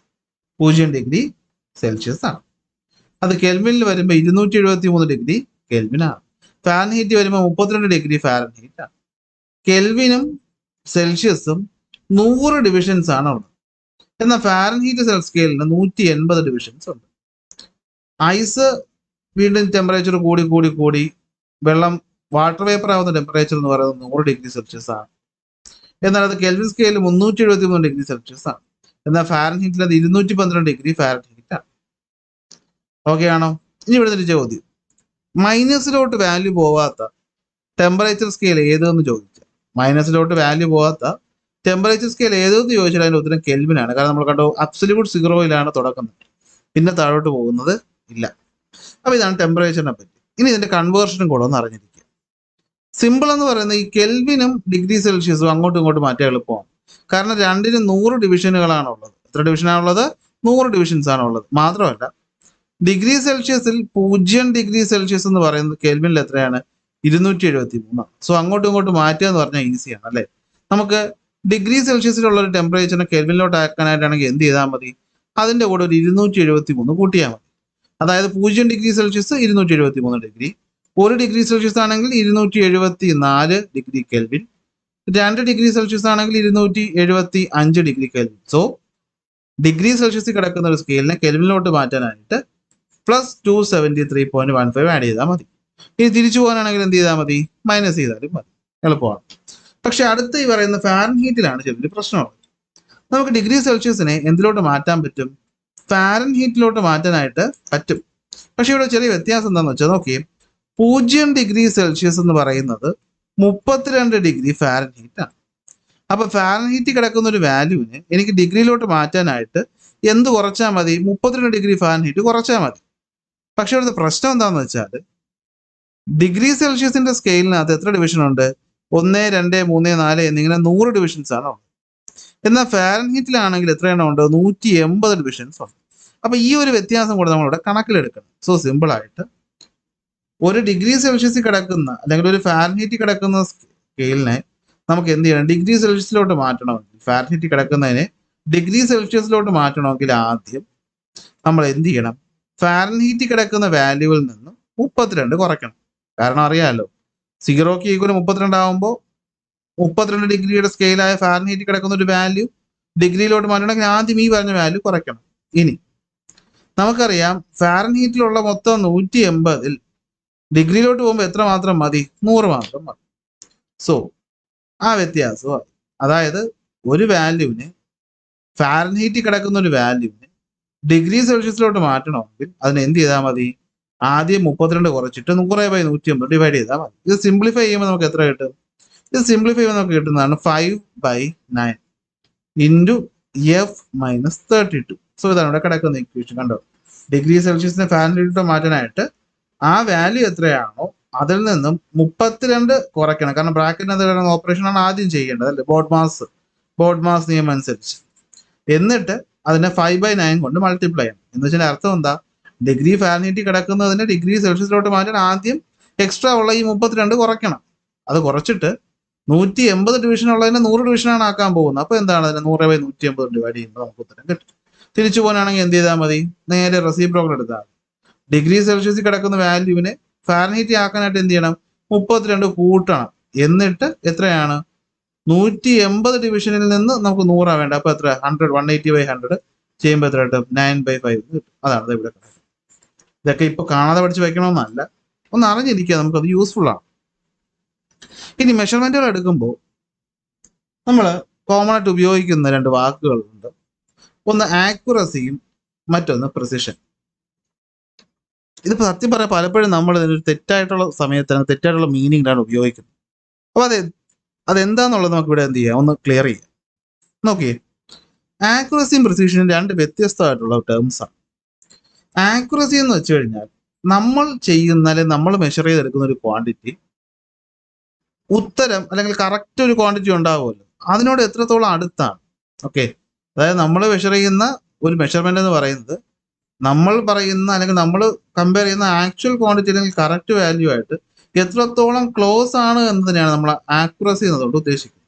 0 ഡിഗ്രി സെൽഷ്യസ് ആണ്. അത് കെൽവിനിൽ വരുമ്പോൾ 273 ഡിഗ്രി കെൽവിനാണ്. ഫാരൻഹീറ്റ് വരുമ്പോൾ 32 ഡിഗ്രി ഫാരൻഹീറ്റ് ആണ്. കെൽവിനും സെൽഷ്യസും 100 ഡിവിഷൻസ് ആണ് ഉള്ളത്. എന്നാൽ ഫാരൻഹീറ്റ് സ്കെയിലിന് 180 ഡിവിഷൻസ് ഉണ്ട്. ഐസ് വീണ്ടും ടെമ്പറേച്ചർ കൂടി വെള്ളം വാട്ടർ വേപ്പർ ആവുന്ന ടെമ്പറേച്ചർ എന്ന് പറയുന്നത് 100 ഡിഗ്രി സെൽഷ്യസ് ആണ്. എന്നാൽ അത് കെൽവിൻ സ്കെയിലിൽ 373 ഡിഗ്രി സെൽഷ്യസ് ആണ്. എന്നാൽ ഫാരൻഹീറ്റിൽ അത് 212 ഡിഗ്രി ഫാരൻഹീറ്റ് ആണ്. ഓക്കെ ആണോ? ഇനി ഇവിടെ ഒരു ചോദ്യം, മൈനസിലോട്ട് വാല്യൂ പോവാത്ത ടെമ്പറേച്ചർ സ്കെയിൽ ഏതെന്ന് ചോദിച്ചാൽ, മൈനസിലോട്ട് വാല്യൂ പോവാത്ത ടെമ്പറേച്ചർ സ്കെയിൽ ഏതെന്ന് ചോദിച്ചാൽ അതിന്റെ ഉത്തരം കെൽവിനാണ്. കാരണം നമ്മൾ കണ്ടു അബ്സല്യൂട്ട് സീറോയിലാണ് തുടക്കുന്നത്, പിന്നെ താഴോട്ട് പോകുന്നത് ഇല്ല. അപ്പോൾ ഇതാണ് ടെമ്പറേച്ചറിനെ പറ്റി. ഇനി ഇതിന്റെ കൺവേർഷനും കൂടെ ഒന്ന് അറിഞ്ഞിരിക്കുക. സിമ്പിൾ എന്ന് പറയുന്നത് ഈ കെൽവിനും ഡിഗ്രി സെൽഷ്യസും അങ്ങോട്ടും ഇങ്ങോട്ടും മാറ്റാൻ എളുപ്പമാണ്. കാരണം രണ്ടിനും 100 ഡിവിഷനുകളാണ് ഉള്ളത്. എത്ര ഡിവിഷനാണുള്ളത്? 100 ഡിവിഷൻസ് ആണ് ഉള്ളത്. മാത്രമല്ല ഡിഗ്രി സെൽഷ്യസിൽ 0 ഡിഗ്രി സെൽഷ്യസ് എന്ന് പറയുന്നത് കെൽവിനിൽ എത്രയാണ്? 273. സോ അങ്ങോട്ടും ഇങ്ങോട്ടും മാറ്റുക എന്ന് പറഞ്ഞാൽ ഈസിയാണ് അല്ലേ? നമുക്ക് ഡിഗ്രി സെൽഷ്യസിലുള്ള ഒരു ടെമ്പറേച്ചറിനെ കെൽവിനിലോട്ട് ആക്കാനായിട്ടാണെങ്കിൽ എന്ത് ചെയ്താൽ മതി? അതിന്റെ കൂടെ ഒരു 273 കൂട്ടിയാൽ മതി. അതായത് 0 degree Celsius 273 degree, 1 degree Celsius ആണെങ്കിൽ 274 ഡിഗ്രി കെൽവിൻ, 2 ഡിഗ്രി സെൽഷ്യസ് ആണെങ്കിൽ 275 ഡിഗ്രി കെൽവിൻ. സോ ഡിഗ്രി സെൽഷ്യസിൽ കിടക്കുന്ന ഒരു സ്കെയിലിനെ കെൽവിനിലോട്ട് മാറ്റാനായിട്ട് +273.15 ആഡ് ചെയ്താൽ മതി. ഇനി തിരിച്ചു പോകാനാണെങ്കിൽ എന്ത് ചെയ്താൽ മതി? മൈനസ് ചെയ്താലും മതി. എളുപ്പമാണ്. പക്ഷെ അടുത്ത് ഈ പറയുന്ന ഫാരൻഹീറ്റിലാണ് ചെറിയൊരു പ്രശ്നമുള്ളത്. നമുക്ക് ഡിഗ്രി സെൽഷ്യസിനെ എന്തിലോട്ട് മാറ്റാൻ പറ്റും? ഫാരൻഹീറ്റിലോട്ട് മാറ്റാനായിട്ട് പറ്റും. പക്ഷെ ഇവിടെ ചെറിയ വ്യത്യാസം എന്താണെന്ന് വെച്ചാൽ നോക്കി, 0 ഡിഗ്രി സെൽഷ്യസ് എന്ന് പറയുന്നത് 32 ഡിഗ്രി ഫാരൻഹീറ്റ് ആണ്. അപ്പൊ ഫാരൻഹീറ്റ് കിടക്കുന്ന ഒരു വാല്യൂവിനെ എനിക്ക് ഡിഗ്രിയിലോട്ട് മാറ്റാനായിട്ട് എന്ത് കുറച്ചാൽ മതി? 32 ഡിഗ്രി ഫാരൻഹീറ്റ് കുറച്ചാൽ മതി. പക്ഷെ ഇവിടുത്തെ പ്രശ്നം എന്താണെന്ന് വെച്ചാൽ ഡിഗ്രി സെൽഷ്യസിന്റെ സ്കെയിലിനകത്ത് എത്ര ഡിവിഷൻ ഉണ്ട്? 1, 2, 3, 4 എന്നിങ്ങനെ 100 ഡിവിഷൻസ് ആണ് ഉള്ളത്. എന്നാൽ ഫാരൻഹീറ്റിലാണെങ്കിൽ എത്ര എണ്ണം ഉണ്ട്? 180 ഡിവിഷൻസ് ഉണ്ട്. അപ്പൊ ഈ ഒരു വ്യത്യാസം കൂടെ നമ്മളിവിടെ കണക്കിലെടുക്കണം. സോ സിമ്പിൾ ആയിട്ട് ഒരു ഡിഗ്രി സെൽഷ്യസിൽ കിടക്കുന്ന അല്ലെങ്കിൽ ഒരു ഫാരൻഹീറ്റ് കിടക്കുന്ന സ്കെയിലിനെ നമുക്ക് എന്ത് ചെയ്യണം? ഡിഗ്രി സെൽഷ്യസിലോട്ട് മാറ്റണമെങ്കിൽ, ഫാരൻഹീറ്റ് കിടക്കുന്നതിനെ ഡിഗ്രി സെൽഷ്യസിലോട്ട് മാറ്റണമെങ്കിൽ ആദ്യം നമ്മൾ എന്ത് ചെയ്യണം? ഫാരൻഹീറ്റ് കിടക്കുന്ന വാല്യൂവിൽ നിന്നും 32 കുറയ്ക്കണം. കാരണം അറിയാമല്ലോ, 0ക്ക് ഈക്വൽ 32 ആകുമ്പോൾ 32 ഡിഗ്രിയുടെ സ്കെയിലായ ഫാരൻഹീറ്റ് കിടക്കുന്ന ഒരു വാല്യൂ ഡിഗ്രിയിലോട്ട് മാറ്റണമെങ്കിൽ ആദ്യം ഈ പറഞ്ഞ വാല്യൂ കുറയ്ക്കണം. ഇനി നമുക്കറിയാം ഫാരൻഹീറ്റിലുള്ള മൊത്തം 180ൽ ഡിഗ്രിയിലോട്ട് പോകുമ്പോൾ എത്ര മാത്രം മതി? 100 മാത്രം മതി. സോ ആ വ്യത്യാസമാണ്. അതായത് ഒരു വാല്യൂവിന്, ഫാരൻഹീറ്റ് കിടക്കുന്ന ഒരു വാല്യൂവിന് ഡിഗ്രി സെൽഷ്യസിലോട്ട് മാറ്റണമെങ്കിൽ അതിന് എന്ത് ചെയ്താൽ മതി? ആദ്യം 32 കുറച്ചിട്ട് 100/180 ഡിവൈഡ് ചെയ്താൽ മതി. ഇത് സിംപ്ലിഫൈ ചെയ്യുമ്പോൾ നമുക്ക് എത്ര കിട്ടും? ഇത് സിംപ്ലിഫൈ ചെയ്യുമ്പോൾ നമുക്ക് കിട്ടുന്നതാണ് 5/9 ഇൻറ്റു F - 32. സോ ഇതാണ് ഇവിടെ കിടക്കുന്ന ഇക്വേഷൻ. കണ്ടോ? ഡിഗ്രി സെൽഷ്യസിനെ ഫാരൻഹീറ്റിലോട്ട് മാറ്റാനായിട്ട് ആ വാല്യൂ എത്രയാണോ അതിൽ നിന്നും 32 കുറയ്ക്കണം. കാരണം ബ്രാക്കറ്റിനകത്ത് ഓപ്പറേഷനാണ് ആദ്യം ചെയ്യേണ്ടത് അല്ലേ, ബോർഡ് മാസ് നിയമം അനുസരിച്ച്. എന്നിട്ട് അതിനെ 5/9 കൊണ്ട് മൾട്ടിപ്ലൈ ചെയ്യണം. എന്ന് വെച്ചാൽ അർത്ഥം എന്താ, ഡിഗ്രി ഫാരൻഹീറ്റ് കിടക്കുന്നതിന് ഡിഗ്രി സെൽഷ്യസിലോട്ട് മാറ്റാൻ ആദ്യം എക്സ്ട്രാ ഉള്ള ഈ 32 കുറയ്ക്കണം. അത് കുറച്ചിട്ട് 180 ഡിവിഷൻ ഉള്ളതിനെ 100 ഡിവിഷനാണ് ആക്കാൻ പോകുന്നത്. അപ്പോൾ എന്താണ്, അതിനെ 100/180 ഡിവൈഡ് ചെയ്യുമ്പോൾ നമുക്ക് ഉത്തരം കിട്ടും. തിരിച്ചു പോകാനാണെങ്കിൽ എന്ത് ചെയ്താൽ മതി, നേരെ റെസിപ്രോക്കൽ എടുത്താൽ ഡിഗ്രി സെൽഷ്യസിൽ കിടക്കുന്ന വാല്യൂവിനെ ഫാരൻഹീറ്റ് ആക്കാനായിട്ട് എന്ത് ചെയ്യണം, 32 കൂട്ടണം. എന്നിട്ട് എത്രയാണ്, 180 ഡിവിഷനിൽ നിന്ന് നമുക്ക് 100 വേണ്ട. അപ്പോൾ എത്ര, 180/100 ചെയ്യുമ്പോൾ എത്ര കിട്ടും, 9/5 കിട്ടും. അതാണ് ഇവിടെ. ഇതൊക്കെ ഇപ്പോൾ കാണാതെ പഠിച്ച് വയ്ക്കണമെന്നല്ല, ഒന്ന് അറിഞ്ഞിരിക്കുക, നമുക്കത് യൂസ്ഫുൾ ആണ്. ഇനി മെഷർമെന്റുകൾ എടുക്കുമ്പോൾ നമ്മൾ കോമൺ ആയിട്ട് ഉപയോഗിക്കുന്ന 2 വാക്കുകളുണ്ട്. ഒന്ന് ആക്യുറസിയും മറ്റൊന്ന് പ്രിസിഷൻ. ഇതിപ്പോൾ സത്യം പറയാൻ പലപ്പോഴും നമ്മൾ ഇതിനൊരു തെറ്റായിട്ടുള്ള സമയത്താണ് തെറ്റായിട്ടുള്ള മീനിങ്ങിലാണ് ഉപയോഗിക്കുന്നത്. അപ്പോൾ അതെന്താന്നുള്ളത് നമുക്ക് ഇവിടെ എന്ത് ചെയ്യാം, ഒന്ന് ക്ലിയർ ചെയ്യാം. നോക്കിയേ, ആക്യുറസിയും പ്രിസിഷനും 2 വ്യത്യസ്തമായിട്ടുള്ള ടേംസ് ആണ്. ആക്യുറസി എന്ന് വെച്ച് കഴിഞ്ഞാൽ നമ്മൾ ചെയ്യുന്ന അല്ലെങ്കിൽ നമ്മൾ മെഷർ ചെയ്തെടുക്കുന്ന ഒരു ക്വാണ്ടിറ്റി, ഉത്തരം അല്ലെങ്കിൽ കറക്റ്റ് ഒരു ക്വാണ്ടിറ്റി ഉണ്ടാവുമല്ലോ, അതിനോട് എത്രത്തോളം അടുത്താണ്. ഓക്കെ, അതായത് നമ്മൾ മെഷർ ചെയ്യുന്ന ഒരു മെഷർമെന്റ് എന്ന് പറയുന്നത് നമ്മൾ പറയുന്ന അല്ലെങ്കിൽ നമ്മൾ കമ്പയർ ചെയ്യുന്ന ആക്ച്വൽ ക്വാണ്ടിറ്റി അല്ലെങ്കിൽ കറക്റ്റ് വാല്യൂ ആയിട്ട് എത്രത്തോളം ക്ലോസ് ആണ് എന്നതിനെയാണ് നമ്മൾ ആക്യുറസി എന്നതുകൊണ്ട് ഉദ്ദേശിക്കുന്നത്.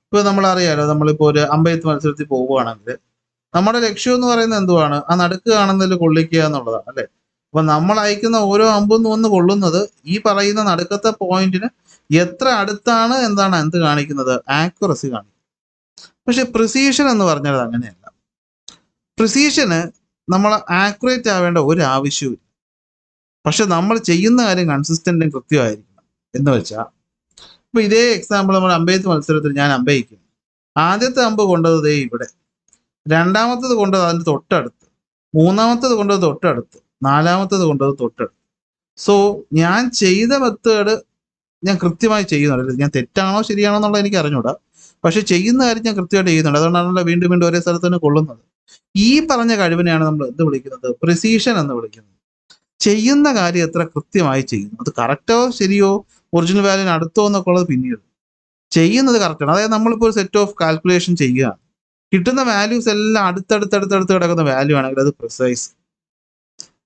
ഇപ്പോൾ നമ്മളറിയാലോ, നമ്മളിപ്പോൾ ഒരു അമ്പെയ്ത്ത് മത്സരത്തിൽ പോവുകയാണെങ്കിൽ നമ്മുടെ ലക്ഷ്യം എന്ന് പറയുന്നത് എന്തുവാണ്, ആ നടുക്ക് കാണുന്നതിൽ കൊള്ളിക്കുക എന്നുള്ളതാണ് അല്ലേ. അപ്പൊ നമ്മൾ അയക്കുന്ന ഓരോ അമ്പും വന്ന് കൊള്ളുന്നത് ഈ പറയുന്ന നടുക്കത്തെ പോയിന്റിന് എത്ര അടുത്താണ് എന്താണ് എന്ത് കാണിക്കുന്നത്, ആക്യുറസി കാണിക്കുന്നത്. പക്ഷെ പ്രിസീഷൻ എന്ന് പറഞ്ഞാൽ അങ്ങനെയല്ല. പ്രിസീഷന് നമ്മൾ ആക്യുറേറ്റ് ആവേണ്ട ഒരു ആവശ്യവും. പക്ഷെ നമ്മൾ ചെയ്യുന്ന കാര്യം കൺസിസ്റ്റന്റും കൃത്യമായിരിക്കണം. എന്ന് വെച്ചാൽ ഇപ്പൊ ഇതേ എക്സാമ്പിൾ നമ്മൾ അമ്പെയ്ത്ത് മത്സരത്തിൽ ഞാൻ അമ്പയിക്കും. ആദ്യത്തെ അമ്പ് കൊണ്ടത് ദേ ഇവിടെ, രണ്ടാമത്തത് കൊണ്ടത് അതിൻ്റെ തൊട്ടടുത്ത്, മൂന്നാമത്തത് കൊണ്ടത് തൊട്ടടുത്ത്, നാലാമത്തത് കൊണ്ടത് തൊട്ടടുത്ത്. സോ ഞാൻ ചെയ്ത മെത്തേഡ് ഞാൻ കൃത്യമായി ചെയ്യുന്നുണ്ട്. ഞാൻ തെറ്റാണോ ശരിയാണോ എന്നുള്ളത് എനിക്ക് അറിഞ്ഞൂടാ, പക്ഷെ ചെയ്യുന്ന കാര്യം ഞാൻ കൃത്യമായിട്ട് ചെയ്യുന്നുണ്ട്. അതുകൊണ്ടാണല്ലോ വീണ്ടും വീണ്ടും ഒരേ സ്ഥലത്ത് തന്നെ കൊള്ളുന്നത്. ഈ പറഞ്ഞ കഴിവിനെയാണ് നമ്മൾ എന്ത് വിളിക്കുന്നത്, പ്രിസീഷൻ എന്ന് വിളിക്കുന്നത്. ചെയ്യുന്ന കാര്യം എത്ര കൃത്യമായി ചെയ്യുന്നു, അത് കറക്റ്റോ ശരിയോ ഒറിജിനൽ വാല്യൂവിന് അടുത്തോ എന്നൊക്കെ ഉള്ളത് പിന്നീട്. ചെയ്യുന്നത് കറക്റ്റാണ്. അതായത് നമ്മളിപ്പോൾ ഒരു സെറ്റ് ഓഫ് കാൽക്കുലേഷൻ ചെയ്യുകയാണ്, കിട്ടുന്ന വാല്യൂസ് എല്ലാം അടുത്തടുത്ത് കിടക്കുന്ന വാല്യൂ ആണെങ്കിൽ അത് പ്രിസൈസ്.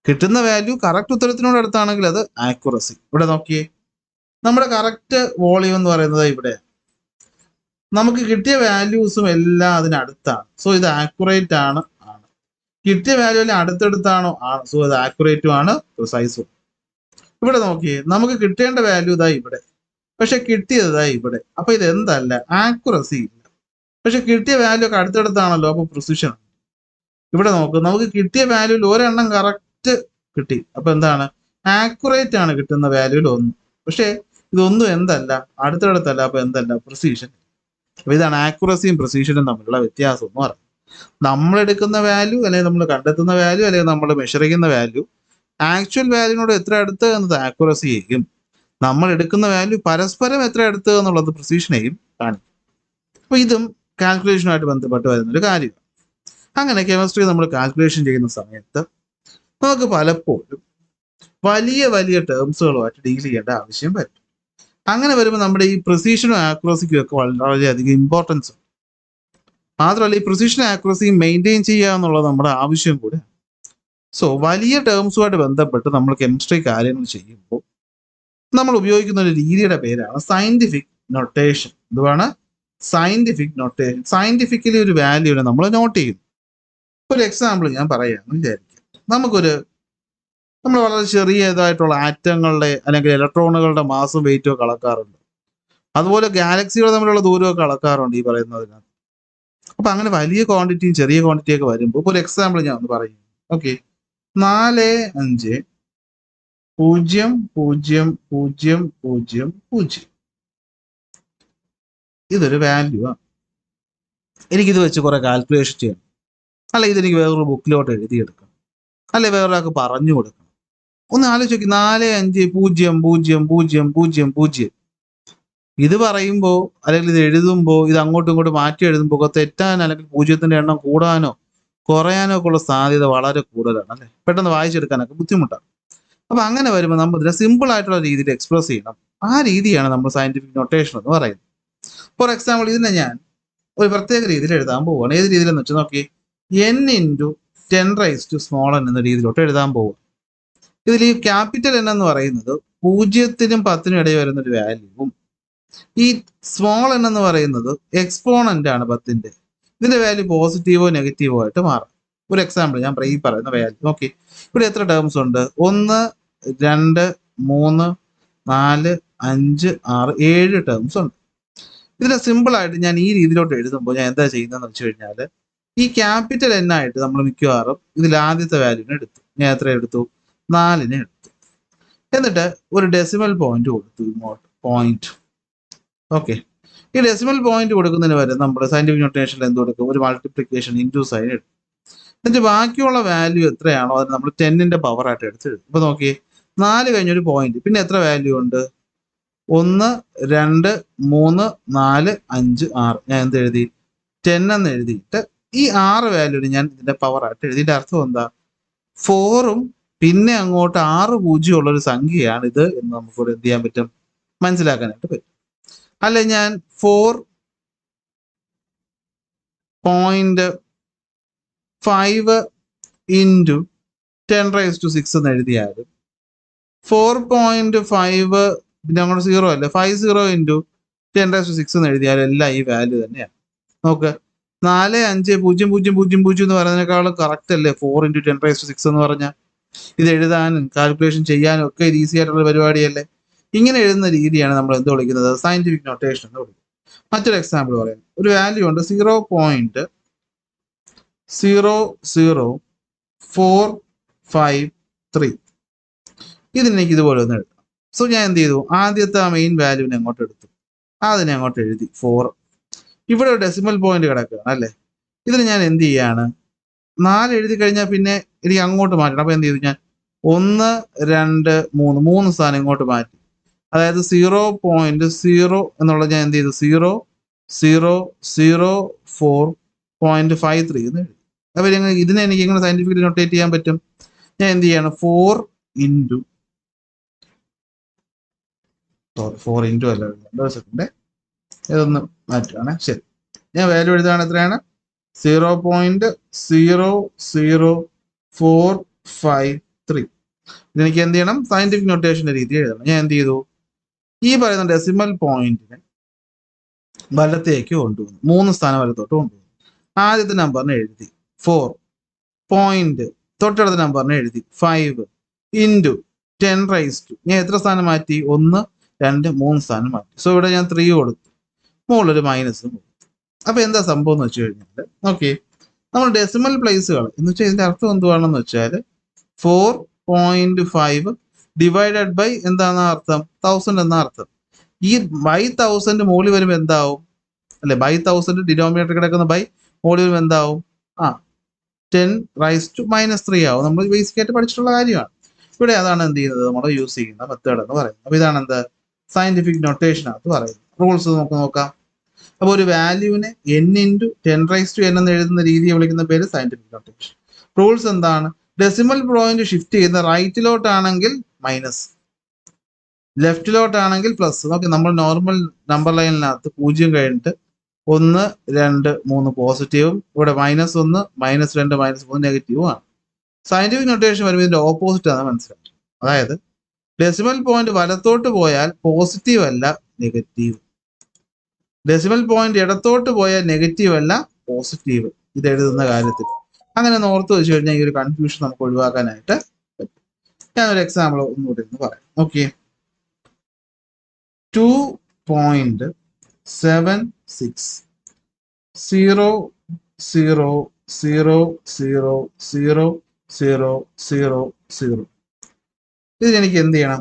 കിട്ടുന്ന വാല്യൂ കറക്റ്റ് ഉത്തരത്തിനോട് അടുത്താണെങ്കിൽ അത് ആക്യുറസി. ഇവിടെ നോക്കിയേ, നമ്മുടെ കറക്റ്റ് വോളിയം എന്ന് പറയുന്നത് ഇവിടെ, നമുക്ക് കിട്ടിയ വാല്യൂസും എല്ലാം അതിനടുത്താണ്. സോ ഇത് ആക്യുറേറ്റ് ആണ്. കിട്ടിയ വാല്യൂ എല്ലാം അടുത്തടുത്താണോ, ആണ്. സോ ഇത് ആക്യുറേറ്റും ആണ്, പ്രിസൈസും. ഇവിടെ നോക്കിയേ, നമുക്ക് കിട്ടേണ്ട വാല്യൂ ഇതാ ഇവിടെ, പക്ഷെ കിട്ടിയത് ഇതാ ഇവിടെ. അപ്പൊ ഇത് എന്തല്ല, ആക്യുറസി ഇല്ല. പക്ഷെ കിട്ടിയ വാല്യൂ ഒക്കെ അടുത്തടുത്താണല്ലോ, അപ്പൊ പ്രിസിഷൻ. ഇവിടെ നോക്ക്, നമുക്ക് കിട്ടിയ വാല്യൂയിൽ ഒരെണ്ണം കറക്റ്റ് കിട്ടി, അപ്പൊ എന്താണ്, ആക്യുറേറ്റ് ആണ് കിട്ടുന്ന വാല്യൂയിൽ ഒന്ന്. പക്ഷെ ഇതൊന്നും എന്തല്ല, അടുത്തടുത്തല്ല, അപ്പൊ എന്തല്ല, പ്രിസിഷൻ. അപ്പൊ ഇതാണ് ആക്യുറസിയും പ്രിസിഷനും തമ്മിലുള്ള വ്യത്യാസം എന്ന് പറയുന്നത്. നമ്മൾ എടുക്കുന്ന വാല്യൂ അല്ലെങ്കിൽ നമ്മൾ കണ്ടെത്തുന്ന വാല്യൂ അല്ലെങ്കിൽ നമ്മൾ മെഷർ ചെയ്യുന്ന വാല്യൂ ആക്ച്വൽ വാല്യൂവിനോട് എത്ര അടുത്ത് എന്നത് ആക്യുറസിയെയും നമ്മൾ എടുക്കുന്ന വാല്യൂ പരസ്പരം എത്ര അടുത്ത് എന്നുള്ളത് പ്രിസിഷനെയും കാണിക്കും. അപ്പൊ ഇതും കാൽക്കുലേഷനുമായിട്ട് ബന്ധപ്പെട്ട് വരുന്നൊരു കാര്യമാണ്. അങ്ങനെ കെമിസ്ട്രി നമ്മൾ കാൽക്കുലേഷൻ ചെയ്യുന്ന സമയത്ത് നമുക്ക് പലപ്പോഴും വലിയ വലിയ ടേംസുകളുമായിട്ട് ഡീൽ ചെയ്യേണ്ട ആവശ്യം വരും. അങ്ങനെ വരുമ്പോൾ നമ്മുടെ ഈ പ്രിസിഷനും ആക്യുറസിക്കും ഒക്കെ വളരെയധികം ഇമ്പോർട്ടൻസ് ഉണ്ട്. മാത്രമല്ല ഈ പ്രിസിഷനും ആക്യുറസിയും മെയിൻറ്റെയിൻ ചെയ്യുക എന്നുള്ളത് നമ്മുടെ ആവശ്യം കൂടെ. സോ വലിയ ടേംസുമായിട്ട് ബന്ധപ്പെട്ട് നമ്മൾ കെമിസ്ട്രി കാര്യങ്ങൾ ചെയ്യുമ്പോൾ നമ്മൾ ഉപയോഗിക്കുന്ന ഒരു രീതിയുടെ പേരാണ് സയന്റിഫിക് നൊട്ടേഷൻ. എന്തുവാണ്, സയന്റിഫിക് നൊട്ടേഷൻ. സയന്റിഫിക്കലി ഒരു വാല്യൂവിനെ നമ്മൾ നോട്ട് ചെയ്യും. ഒരു എക്സാമ്പിൾ ഞാൻ പറയാമെന്ന് വിചാരിക്കാം. നമ്മൾ വളരെ ചെറിയതായിട്ടുള്ള ആറ്റങ്ങളുടെ അല്ലെങ്കിൽ ഇലക്ട്രോണുകളുടെ മാസും വെയിറ്റും ഒക്കെ അളക്കാറുണ്ട്. അതുപോലെ ഗാലക്സികൾ തമ്മിലുള്ള ദൂരമൊക്കെ അളക്കാറുണ്ട് ഈ പറയുന്നതിനകത്ത്. അപ്പൊ അങ്ങനെ വലിയ ക്വാണ്ടിറ്റിയും ചെറിയ ക്വാണ്ടിറ്റിയും ഒക്കെ വരുമ്പോൾ ഒരു എക്സാമ്പിൾ ഞാൻ ഒന്ന് പറയും. ഓക്കെ, 4500000. ഇതൊരു വാല്യൂ ആണ്. എനിക്കിത് വെച്ച് കുറെ കാൽക്കുലേഷൻ ചെയ്യണം, അല്ല ഇതെനിക്ക് വേറൊരു ബുക്കിലോട്ട് എഴുതിയെടുക്കണം, അല്ലെ വേറൊരാൾക്ക് പറഞ്ഞു കൊടുക്കണം. ഒന്ന് ആലോചിച്ച് നോക്കി, 45000000. ഇത് പറയുമ്പോൾ അല്ലെങ്കിൽ ഇത് എഴുതുമ്പോൾ ഇത് അങ്ങോട്ടും ഇങ്ങോട്ടും മാറ്റി എഴുതുമ്പോൾ തെറ്റാൻ അല്ലെങ്കിൽ പൂജ്യത്തിന്റെ എണ്ണം കൂടാനോ കുറയാനോ ഒക്കെ ഉള്ള സാധ്യത വളരെ കൂടുതലാണ് അല്ലെ. പെട്ടെന്ന് വായിച്ചെടുക്കാനൊക്കെ ബുദ്ധിമുട്ടാണ്. അപ്പോൾ അങ്ങനെ വരുമ്പോൾ നമ്മൾ ഇതിനെ സിമ്പിൾ ആയിട്ടുള്ള രീതിയിൽ എക്സ്പ്രസ് ചെയ്യണം. ആ രീതിയാണ് നമ്മൾ സയന്റിഫിക് നൊട്ടേഷൻ എന്ന് പറയുന്നത്. ഫോർ എക്സാമ്പിൾ ഇതിനെ ഞാൻ ഒരു പ്രത്യേക രീതിയിൽ എഴുതാൻ പോവുകയാണ്. ഏത് രീതിയിലെന്ന് വെച്ചാൽ നോക്കി, n ഇൻറ്റു 10⁻n എന്ന രീതിയിലോട്ട് എഴുതാൻ പോവുക. ഇതിൽ ഈ ക്യാപിറ്റൽ N എന്ന് പറയുന്നത് 0-നും 10-നും ഇടയിൽ വരുന്ന ഒരു വാല്യൂവും, ഈ സ്മോൾ n എന്ന് പറയുന്നത് എക്സ്പോണന്റ് ആണ് 10-ന്റെ. ഇതിന്റെ വാല്യൂ പോസിറ്റീവോ നെഗറ്റീവോ ആയിട്ട് മാറും. ഒരു എക്സാമ്പിൾ ഞാൻ ഈ പറയുന്ന വാല്യൂ നോക്കി, ഇവിടെ എത്ര ടേംസ് ഉണ്ട്? 1, 2, 3, 4, 5, 6, 7 ടേംസ് ഉണ്ട്. ഇതിനെ സിമ്പിൾ ആയിട്ട് ഞാൻ ഈ രീതിയിലോട്ട് എഴുതുമ്പോൾ ഞാൻ എന്താ ചെയ്യുന്നതെന്ന് വെച്ച് കഴിഞ്ഞാൽ, ഈ ക്യാപിറ്റൽ N ആയിട്ട് നമ്മൾ മിക്കവാറും ഇതിൽ ആദ്യത്തെ വാല്യൂവിനെ എടുത്തു. ഞാൻ എത്ര എടുത്തു? 4-നെ എടുത്തു. എന്നിട്ട് ഒരു ഡെസിമൽ പോയിന്റ് കൊടുത്തു ഇങ്ങോട്ട്, പോയിന്റ്. ഓക്കെ, ഈ ഡെസിമൽ പോയിന്റ് കൊടുക്കുന്നതിന് വരെ നമ്മൾ സയന്റിഫിക് നൊട്ടേഷനിൽ എന്ത് കൊടുക്കും? ഒരു മൾട്ടിപ്ലിക്കേഷൻ ഇൻറ്റു സൈൻ എടുക്കും. എന്നിട്ട് ബാക്കിയുള്ള വാല്യൂ എത്രയാണോ അത് നമ്മൾ 10-ന്റെ പവർ ആയിട്ട് എടുത്തെഴുതും. ഇപ്പൊ നോക്കി, 4 കഴിഞ്ഞൊരു പോയിന്റ്, പിന്നെ എത്ര വാല്യൂ ഉണ്ട്? 1, 2, 3, 4, 5, 6. ഞാൻ എന്ത് എഴുതി? 10 എന്ന് എഴുതിയിട്ട് ഈ 6 വാല്യൂവിന് ഞാൻ ഇതിന്റെ പവർ ആയിട്ട് എഴുതിയിട്ട് അർത്ഥം എന്താ? 4-ഉം പിന്നെ അങ്ങോട്ട് 6 പൂജ്യം ഉള്ള ഒരു സംഖ്യയാണ് ഇത് എന്ന് നമുക്കിവിടെ എന്ത് ചെയ്യാൻ പറ്റും? മനസ്സിലാക്കാനായിട്ട് പറ്റും. അല്ലെ ഞാൻ 4.5 ഇൻറ്റു 10⁻6 എന്ന് എഴുതിയാലും 4.5 പിന്നെ അങ്ങോട്ട് 0 അല്ലേ, 50 ഇൻറ്റു 10⁻6 എന്ന് എഴുതിയാലും എല്ലാം ഈ വാല്യൂ തന്നെയാണ്. നോക്ക്, 45000 എന്ന് പറയുന്നതിനേക്കാളും കറക്റ്റ് അല്ലേ 4 ഇൻറ്റു 10⁻6 എന്ന് പറഞ്ഞാൽ? ഇത് എഴുതാനും കാൽക്കുലേഷൻ ചെയ്യാനും ഒക്കെ ഈസി ആയിട്ടുള്ള പരിപാടിയല്ലേ. ഇങ്ങനെ എഴുതുന്ന രീതിയാണ് നമ്മൾ എന്ത് വിളിക്കുന്നത്? സയന്റിഫിക് നൊട്ടേഷൻ എന്ന് വിളിക്കുന്നത്. മറ്റൊരു എക്സാമ്പിൾ പറയാം. ഒരു വാല്യൂ ഉണ്ട് 0.00453. ഇതിനെനിക്ക് ഇതുപോലെ ഒന്ന് എഴുതാം. സോ ഞാൻ എന്ത് ചെയ്തു? ആദ്യത്തെ ആ മെയിൻ വാല്യൂവിനെ അങ്ങോട്ട് എടുത്തു, അതിനെ അങ്ങോട്ട് എഴുതി 4. ഇവിടെ ഒരു ഡെസിമൽ പോയിന്റ് കിടക്കുകയാണ് അല്ലേ. ഇതിന് ഞാൻ എന്ത് ചെയ്യാണ്? 4 എഴുതി കഴിഞ്ഞാൽ പിന്നെ എനിക്ക് അങ്ങോട്ട് മാറ്റണം. അപ്പൊ എന്ത് ചെയ്തു? ഞാൻ 1, 2, 3 സ്ഥാനം ഇങ്ങോട്ട് മാറ്റി. അതായത് 0.0 എന്നുള്ളത് ഞാൻ എന്ത് ചെയ്തു? 0.00453 എന്ന് എഴുതി. അപ്പൊ ഇതിനെ എനിക്ക് എങ്ങനെ സയന്റിഫിക്കലി നൊട്ടേറ്റ് ചെയ്യാൻ പറ്റും? ഞാൻ എന്ത് ചെയ്യാണ്? 4 ഇൻറ്റു അല്ല, 2 സെക്കൻഡ്, ഇതൊന്ന് മാറ്റുകയാണ്. ശരി, ഞാൻ വാല്യൂ എഴുതുകയാണ്. എത്രയാണ്? 0.00453. ഇതെനിക്ക് എന്ത് ചെയ്യണം? സയന്റിഫിക് നൊട്ടേഷന്റെ രീതി എഴുതണം. ഞാൻ എന്ത് ചെയ്തു? ഈ പറയുന്ന ഡെസിമൽ പോയിന്റിനെ വലത്തേക്ക് കൊണ്ടുവന്നു, 3 സ്ഥാനം വലത്തോട്ട് കൊണ്ടുവന്നു. ആദ്യത്തെ നമ്പറിനെ എഴുതി 4, പോയിന്റ് തൊട്ടടുത്ത നമ്പറിനെ എഴുതി 5 ഇൻറ്റു 10⁻². ഞാൻ എത്ര സ്ഥാനം മാറ്റി? 1, 2, 3 സ്ഥാനം മാറ്റി. സോ ഇവിടെ ഞാൻ 3 കൊടുത്തു, മുകളിലൊരു മൈനസും കൊടുത്തു. അപ്പൊ എന്താ സംഭവം എന്ന് വെച്ച് കഴിഞ്ഞാൽ, ഓക്കെ, നമ്മൾ ഡെസിമൽ പ്ലേസുകൾ എന്ന് വെച്ചാൽ ഇതിന്റെ അർത്ഥം എന്തുവാണെന്ന് വെച്ചാൽ 4.5 ഡിവൈഡഡ് ബൈ എന്താണ് അർത്ഥം? 1000 എന്ന അർത്ഥം. ഈ ബൈ 1000 മുകളിൽ വരുമ്പോൾ എന്താവും? അല്ലെ, ബൈ 1000 ഡിനോമിനേറ്റർ കിടക്കുന്ന ബൈ മുകളിൽ വരുമ്പോൾ എന്താവും? 10⁻³ ആവും. നമ്മൾ ബേസിക് ആയിട്ട് പഠിച്ചിട്ടുള്ള കാര്യമാണ്. ഇവിടെ അതാണ് എന്ത് ചെയ്യുന്നത്? നമ്മൾ യൂസ് ചെയ്യുന്ന മെത്തേഡ് എന്ന് പറയുന്നത്. അപ്പൊ ഇതാണ് എന്ത്? സയന്റിഫിക് നൊട്ടേഷൻ ആണെന്ന് പറയുന്നത്. റൂൾസ് നമുക്ക് നോക്കാം. അപ്പൊ ഒരു വാല്യൂവിനെ n ഇൻറ്റു 10⁻n എന്ന് എഴുതുന്ന രീതിയെ വിളിക്കുന്ന പേര് സയന്റിഫിക് നൊട്ടേഷൻ. റൂൾസ് എന്താണ്? ഡെസിമൽ പോയിന്റ് ഷിഫ്റ്റ് ചെയ്യുന്ന റൈറ്റിലോട്ടാണെങ്കിൽ മൈനസ്, ലെഫ്റ്റിലോട്ടാണെങ്കിൽ പ്ലസ്. നോക്കി, നമ്മൾ നോർമൽ നമ്പർ ലൈനിനകത്ത് 0 കഴിഞ്ഞിട്ട് 1, 2, 3 പോസിറ്റീവും, ഇവിടെ -1, -2, -3 നെഗറ്റീവും ആണ്. സയന്റിഫിക് നൊട്ടേഷൻ വരുമ്പോൾ ഇതിന്റെ ഓപ്പോസിറ്റ് ആണ് മനസ്സിലാക്കുക. അതായത് ഡെസിമൽ പോയിന്റ് വലത്തോട്ട് പോയാൽ പോസിറ്റീവ് അല്ല നെഗറ്റീവ്, ഡെസിമൽ പോയിന്റ് ഇടത്തോട്ട് പോയാൽ നെഗറ്റീവ് അല്ല പോസിറ്റീവ്. ഇത് എഴുതുന്ന കാര്യത്തിൽ അങ്ങനെ ഓർത്ത് വെച്ച് കഴിഞ്ഞാൽ ഈ ഒരു കൺഫ്യൂഷൻ നമുക്ക് ഒഴിവാക്കാനായിട്ട് പറ്റും. ഞാനൊരു എക്സാമ്പിൾ ഒന്നുകൂടി ഒന്ന് പറയാം. ഓക്കെ, 2.76000000. ഇതിനെനിക്ക് എന്ത് ചെയ്യണം?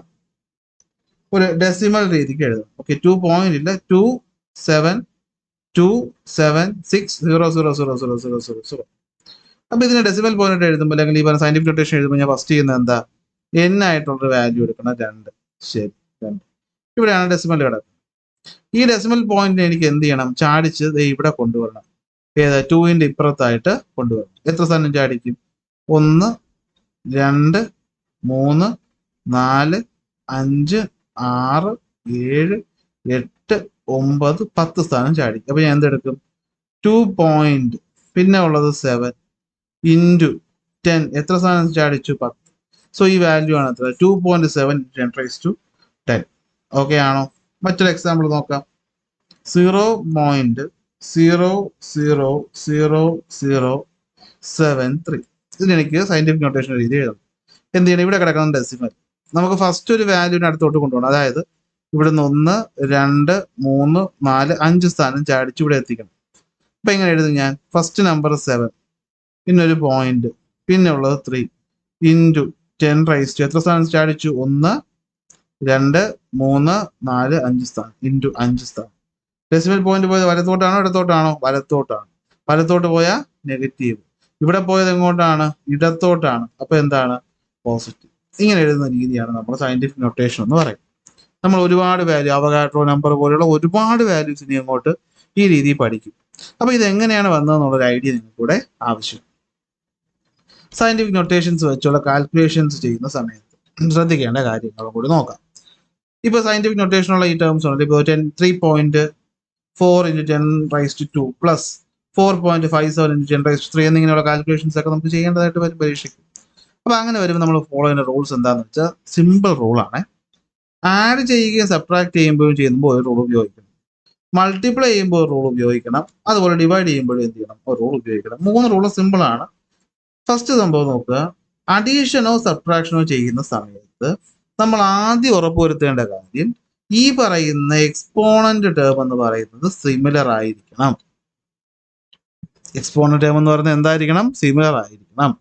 ഒരു ഡെസിമൽ രീതിക്ക് എഴുതണം. ഓക്കെ, 2 പോയിന്റ് ഇല്ല, 27276000000. അപ്പൊ ഇതിനെ ഡെസിമൽ പോയിന്റ് എഴുതുമ്പോൾ അല്ലെങ്കിൽ ഈ പറഞ്ഞ സയന്റിഫിക് നൊട്ടേഷൻ എഴുതുമ്പോൾ ഞാൻ ഫസ്റ്റ് ചെയ്യുന്നത് എന്താ? n ആയിട്ടുള്ളൊരു വാല്യൂ എടുക്കണം, 2. ശരി, 2. ഇവിടെയാണ് ഡെസിമൽ കിടക്കുന്നത്. ഈ ഡെസിമൽ പോയിന്റിനെ എനിക്ക് എന്ത് ചെയ്യണം? ചാടിച്ച് ഇവിടെ കൊണ്ടുവരണം. ഏതാ? 2ന്റെ ഇപ്പുറത്തായിട്ട് കൊണ്ടുവരണം. എത്ര സ്ഥാനം ചാടിക്കും? 1, 2, 3, 4 5 6 7 8 9 10 സ്ഥാനം ചാടി. അപ്പൊ ഞാൻ എന്തെടുക്കും? 2 പോയിന്റ് പിന്നെ ഉള്ളത് 7 ഇൻറ്റു 10 എത്ര സ്ഥാനം ചാടിച്ചു? 10. സോ ഈ വാല്യൂ ആണ് എത്ര? 2.7 10^10. ഓക്കെ ആണോ? മറ്റൊരു എക്സാമ്പിൾ നോക്കാം. 0.000073. ഇതിനെനിക്ക് സയന്റിഫിക് നൊട്ടേഷൻ രീതി എഴുതണം. എന്ത് ചെയ്യണം? ഇവിടെ കിടക്കുന്ന ഡെസിമൽ നമുക്ക് ഫസ്റ്റ് ഒരു വാല്യൂവിന് അടുത്തോട്ട് കൊണ്ടുപോകണം. അതായത് ഇവിടുന്ന് 1 2 3 4 5 സ്ഥാനം ചാടിച്ച് ഇവിടെ എത്തിക്കണം. അപ്പൊ എങ്ങനെ എഴുതും ഞാൻ? ഫസ്റ്റ് നമ്പർ 7 പിന്നെ ഒരു പോയിന്റ് പിന്നെ ഉള്ളത് 3 ഇൻറ്റു 10 എത്ര സ്ഥാനം ചാടിച്ചു? 1 2 3 4 5 സ്ഥാനം ഇൻറ്റു 5 സ്ഥാനം. ഡെസിമൽ പോയിന്റ് പോയത് വലത്തോട്ടാണോ ഇടത്തോട്ടാണോ? വലത്തോട്ടാണ്. വലത്തോട്ട് പോയാൽ നെഗറ്റീവ്. ഇവിടെ പോയത് എങ്ങോട്ടാണ്? ഇടത്തോട്ടാണ്. അപ്പൊ എന്താണ്? പോസിറ്റീവ്. ഇങ്ങനെ എഴുതുന്ന രീതിയാണ് നമ്മൾ സയന്റിഫിക് നൊട്ടേഷൻ എന്ന് പറയുന്നത്. നമ്മൾ ഒരുപാട് വാല്യൂ, അവഗാഡ്രോ നമ്പർ പോലെയുള്ള ഒരുപാട് വാല്യൂസ് ഇനി അങ്ങോട്ട് ഈ രീതിയിൽ പഠിക്കും. അപ്പൊ ഇത് എങ്ങനെയാണ് വന്നതെന്നുള്ളൊരു ഐഡിയ നിങ്ങൾക്ക് കൂടെ ആവശ്യം. സയന്റിഫിക് നൊട്ടേഷൻസ് വെച്ചുള്ള കാൽക്കുലേഷൻസ് ചെയ്യുന്ന സമയത്ത് ശ്രദ്ധിക്കേണ്ട കാര്യങ്ങളും കൂടി നോക്കാം. ഇപ്പൊ സയന്റിഫിക് നൊട്ടേഷനുള്ള ഈ ടേംസ് ഉണ്ട്. ഇപ്പോൾ 3.4 × 10⁻² പ്ലസ് 4.57 × 10⁻³ എന്നിങ്ങനെയുള്ള കാൽക്കുലേഷൻസ് ഒക്കെ നമുക്ക് ചെയ്യേണ്ടതായിട്ട് വരും പരീക്ഷയ്ക്ക്. അപ്പൊ അങ്ങനെ വരുമ്പോൾ നമ്മൾ ഫോളോ ചെയ്യുന്ന റൂൾസ് എന്താണെന്ന് വെച്ചാൽ സിമ്പിൾ റൂളാണ്. ആഡ് ചെയ്യുകയും സബ്ട്രാക്ട് ചെയ്യുമ്പോൾ ഒരു റൂൾ ഉപയോഗിക്കണം. മൾട്ടിപ്ലൈ ചെയ്യുമ്പോൾ ഒരു റൂൾ ഉപയോഗിക്കണം. അതുപോലെ ഡിവൈഡ് ചെയ്യുമ്പോഴും എന്ത് ചെയ്യണം? ഒരു റൂൾ ഉപയോഗിക്കണം. 3 റൂൾ സിമ്പിൾ ആണ്. ഫസ്റ്റ് സംഭവം നോക്കുക. അഡീഷനോ സബ്ട്രാക്ഷനോ ചെയ്യുന്ന സമയത്ത് നമ്മൾ ആദ്യം ഉറപ്പുവരുത്തേണ്ട കാര്യം ഈ പറയുന്ന എക്സ്പോണന്റ് ടേം എന്ന് പറയുന്നത് സിമിലർ ആയിരിക്കണം. എക്സ്പോണന്റ് ടേം എന്ന് പറയുന്നത് എന്തായിരിക്കണം? സിമിലർ ആയിരിക്കണം.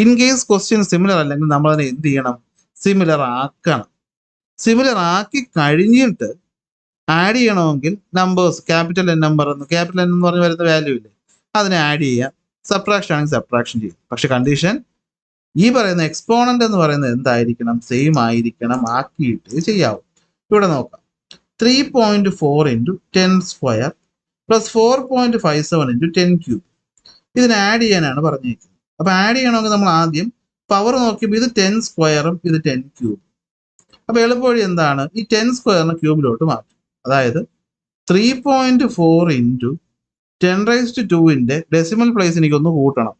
ഇൻ കേസ് ക്വസ്റ്റ്യൻ സിമിലർ അല്ലെങ്കിൽ നമ്മൾ അതിനെ എന്ത് ചെയ്യണം? സിമിലർ ആക്കണം. സിമിലർ ആക്കി കഴിഞ്ഞിട്ട് ആഡ് ചെയ്യണമെങ്കിൽ നമ്പേഴ്സ് ക്യാപിറ്റൽ എൻ നമ്പർ എന്ന് പറഞ്ഞ് വരുന്ന വാല്യൂ ഇല്ലേ, അതിനെ ആഡ് ചെയ്യാം. സബ്ട്രാക്ഷൻ ആണെങ്കിൽ സബ്ട്രാക്ഷൻ ചെയ്യും. പക്ഷെ കണ്ടീഷൻ ഈ പറയുന്ന എക്സ്പോണന്റ് എന്ന് പറയുന്നത് എന്തായിരിക്കണം? സെയിം ആയിരിക്കണം. ആക്കിയിട്ട് ചെയ്യാവും. ഇവിടെ നോക്കാം. 3.4 × 10² പ്ലസ് 4.57 × 10³ ഇതിനെ ആഡ് ചെയ്യാനാണ് പറഞ്ഞിരിക്കുന്നത്. അപ്പൊ ആഡ് ചെയ്യണമെങ്കിൽ നമ്മൾ ആദ്യം പവർ നോക്കിയപ്പോൾ ഇത് 10² ഇത് 10³ അപ്പൊ എളുപ്പവഴി എന്താണ്? ഈ 10² ക്യൂബിലോട്ട് മാറ്റും. അതായത് 3.4 × 10⁻²ന്റെ ഡെസിമൽ പ്ലേസ് എനിക്കൊന്ന് കൂട്ടണം.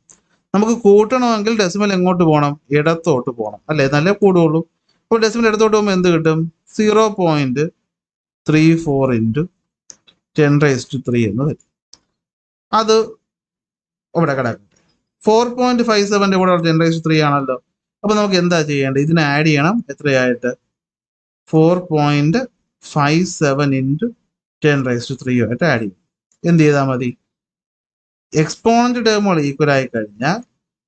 നമുക്ക് കൂട്ടണമെങ്കിൽ ഡെസിമൽ എങ്ങോട്ട് പോകണം? ഇടത്തോട്ട് പോകണം അല്ലേ? നല്ല കൂടുള്ളൂ. അപ്പോൾ ഡെസിമൽ ഇടത്തോട്ട് പോകുമ്പോൾ എന്ത് കിട്ടും? 0.34 × 10⁻³ എന്ന് വരും. അത് ഇവിടെ കിടക്കട്ടെ. 4.57 കൂടെ 10⁻³ ആണല്ലോ. അപ്പൊ നമുക്ക് എന്താ ചെയ്യേണ്ടത്? ഇതിനെ ആഡ് ചെയ്യണം. എത്രയായിട്ട്? 4.57 × 10⁻³ ആയിട്ട് ആഡ് ചെയ്യും. എന്ത് ചെയ്താൽ മതി? എക്സ്പോണന്റ് ടേമുകൾ ഈക്വൽ ആയി കഴിഞ്ഞാൽ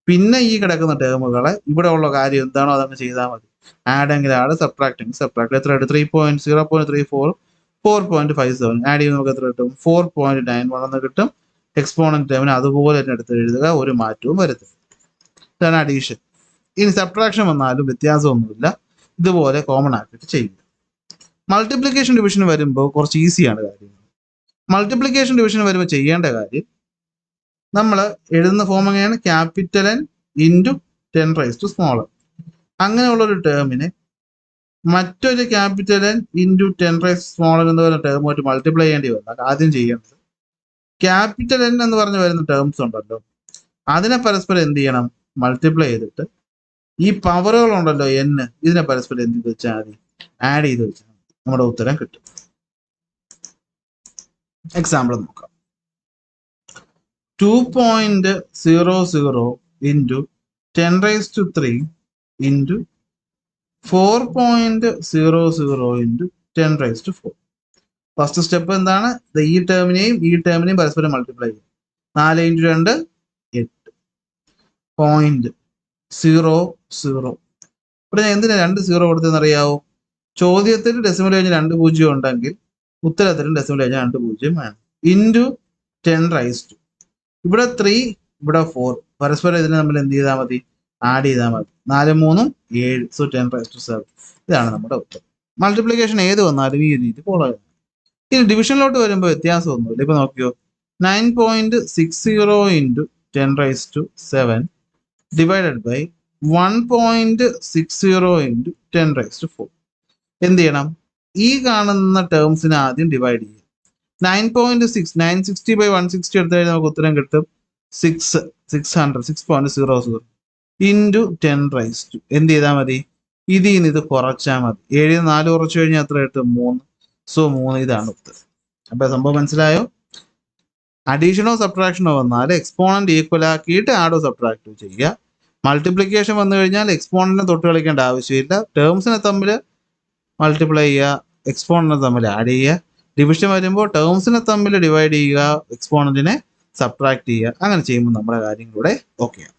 പിന്നെ ഈ കിടക്കുന്ന ടേമുകളെ ഇവിടെ ഉള്ള കാര്യം എന്താണോ അതങ്ങ് ചെയ്താൽ മതി. ആഡ് എങ്കിൽ ആഡ്, സബ്ട്രാക്ട് എങ്കിൽ സബ്ട്രാക്ട്. എത്ര ആയിട്ട്? 0.34 4.57 ആഡ് ചെയ്യുമ്പോൾ നമുക്ക് എത്ര കിട്ടും? 4.91 എന്ന് കിട്ടും. എക്സ്പോണന്റ് ടേമിന് അതുപോലെ തന്നെ എടുത്ത് എഴുതുക, ഒരു മാറ്റവും വരുത്തുക. ഇതാണ് അഡീഷൻ. ഇനി സബ്ട്രാക്ഷൻ വന്നാലും വ്യത്യാസമൊന്നുമില്ല, ഇതുപോലെ കോമൺ ആക്കിയിട്ട് ചെയ്യുക. മൾട്ടിപ്ലിക്കേഷൻ ഡിവിഷൻ വരുമ്പോൾ കുറച്ച് ഈസിയാണ് കാര്യങ്ങൾ. മൾട്ടിപ്ലിക്കേഷൻ ഡിവിഷൻ വരുമ്പോൾ ചെയ്യേണ്ട കാര്യം നമ്മൾ എഴുതുന്ന ഫോം എങ്ങനെയാണ്? Capital N × 10⁻⁻. അങ്ങനെയുള്ളൊരു ടേമിനെ മറ്റൊരു ക്യാപിറ്റൽ N × 10⁻⁻ എന്ന് പറയുന്ന ടേമുമായിട്ട് മൾട്ടിപ്ലൈ ചെയ്യേണ്ടി വന്നാൽ ആദ്യം ചെയ്യേണ്ടത് ക്യാപിറ്റൽ N എന്ന് പറഞ്ഞ് വരുന്ന ടേംസ് ഉണ്ടല്ലോ, അതിനെ പരസ്പരം എന്ത് ചെയ്യണം? മൾട്ടിപ്ലൈ ചെയ്തിട്ട് ഈ പവറുകൾ ഉണ്ടല്ലോ N, ഇതിനെ പരസ്പരം എന്ത് ചെയ്ത് വെച്ചാൽ മതി? ആഡ് ചെയ്ത് വെച്ചാൽ നമ്മുടെ ഉത്തരം കിട്ടും. എക്സാമ്പിൾ നോക്കാം. 2.00 × 10⁻³ × 4.00 × 10⁻⁴. ഫസ്റ്റ് സ്റ്റെപ്പ് എന്താണ്? ഈ ടേമിനെയും ഈ ടേമിനെയും പരസ്പരം മൾട്ടിപ്ലൈ ചെയ്യും. 4 × 2 8. 0.00. ഇവിടെ ഞാൻ എന്തിനാ 2 0 കൊടുത്തതെന്ന് അറിയാവോ? ചോദ്യത്തിൽ ഡെസിമൽ കഴിഞ്ഞ് 2 0 ഉണ്ടെങ്കിൽ ഉത്തരത്തിലും ഡെസിമൽ കഴിഞ്ഞ് 2 0 വേണം. ഇൻറ്റു 10⁻². ഇവിടെ 3 ഇവിടെ 4 പരസ്പരം ഇതിനെ നമ്മൾ എന്ത് ചെയ്താൽ മതി? ആഡ് ചെയ്താൽ മതി. 4 3 7. സോ 10⁻⁷. ഇതാണ് നമ്മുടെ ഉത്തരം. മൾട്ടിപ്ലിക്കേഷൻ ഏത് വന്നാലും ഈ രീതി ഫോളോ ചെയ്യണം. ഇനി ഡിവിഷനിലോട്ട് വരുമ്പോൾ വ്യത്യാസമൊന്നുമില്ല. ഇപ്പൊ നോക്കിയോ, 9.60 × 10⁻⁷ ഡിവൈഡഡ് ബൈ 1.60 ഇൻറ്റു 10⁻⁴. എന്ത് ചെയ്യണം? ഈ കാണുന്ന ടേംസിനെ ആദ്യം ഡിവൈഡ് ചെയ്യുക. 9.6 എടുത്തു കഴിഞ്ഞാൽ നമുക്ക് ഉത്തരം കിട്ടും 600 ഇൻറ്റു 10⁻². എന്ത് ചെയ്താൽ മതി? ഇതിൽ നിന്ന് ഇത് കുറച്ചാൽ മതി. 7 4 കുറച്ച് കഴിഞ്ഞാൽ എത്ര കിട്ടും? 3. സോ 3 ഇതാണ് ഉത്തരം. അപ്പൊ സംഭവം മനസ്സിലായോ? അഡീഷനോ സബ്ട്രാക്ഷനോ വന്നാൽ എക്സ്പോണന്റ് ഈക്വൽ ആക്കിയിട്ട് ആഡോ സബ്ട്രാക്റ്റോ ചെയ്യുക. മൾട്ടിപ്ലിക്കേഷൻ വന്നു കഴിഞ്ഞാൽ എക്സ്പോണന്റിനെ തൊട്ട് കളിക്കേണ്ട ആവശ്യമില്ല. ടേംസിനെ തമ്മിൽ മൾട്ടിപ്ലൈ ചെയ്യുക, എക്സ്പോണന്റിനെ തമ്മിൽ ആഡ് ചെയ്യുക. ഡിവിഷൻ വരുമ്പോൾ ടേംസിനെ തമ്മിൽ ഡിവൈഡ് ചെയ്യുക, എക്സ്പോണന്റിനെ സബ്ട്രാക്ട് ചെയ്യുക. അങ്ങനെ ചെയ്യുമ്പോൾ നമ്മുടെ കാര്യങ്ങളുടെ ഓക്കെയാണ്.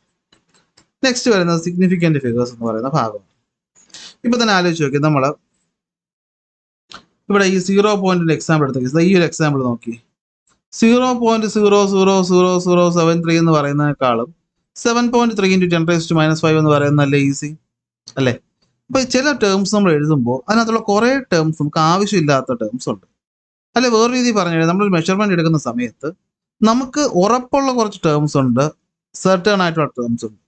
നെക്സ്റ്റ് വരുന്നത് സിഗ്നിഫിക്കന്റ് ഫിഗേഴ്സ് എന്ന് പറയുന്ന ഭാഗം. ഇപ്പൊ തന്നെ ആലോചിച്ച് നോക്കി, നമ്മൾ ഇവിടെ ഈ 0 പോയിന്റിന്റെ എക്സാമ്പിൾ എടുത്ത ഈ ഒരു എക്സാമ്പിൾ നോക്കി. 0.000073 എന്ന് പറയുന്നതിനേക്കാളും 7.3 ഇൻറ്റു 10⁻⁻5 എന്ന് പറയുന്നതല്ലേ ഈസി അല്ലേ? അപ്പൊ ചില ടേംസ് നമ്മൾ എഴുതുമ്പോൾ അതിനകത്തുള്ള കുറേ ടേംസ് നമുക്ക് ആവശ്യമില്ലാത്ത ടേംസ് ഉണ്ട്. അല്ലെ വേറെ രീതി പറഞ്ഞു കഴിഞ്ഞാൽ നമ്മൾ മെഷർമെന്റ് എടുക്കുന്ന സമയത്ത് നമുക്ക് ഉറപ്പുള്ള കുറച്ച് ടേംസ് ഉണ്ട്, സെർട്ടേൺ ആയിട്ടുള്ള ടേംസ് ഉണ്ട്.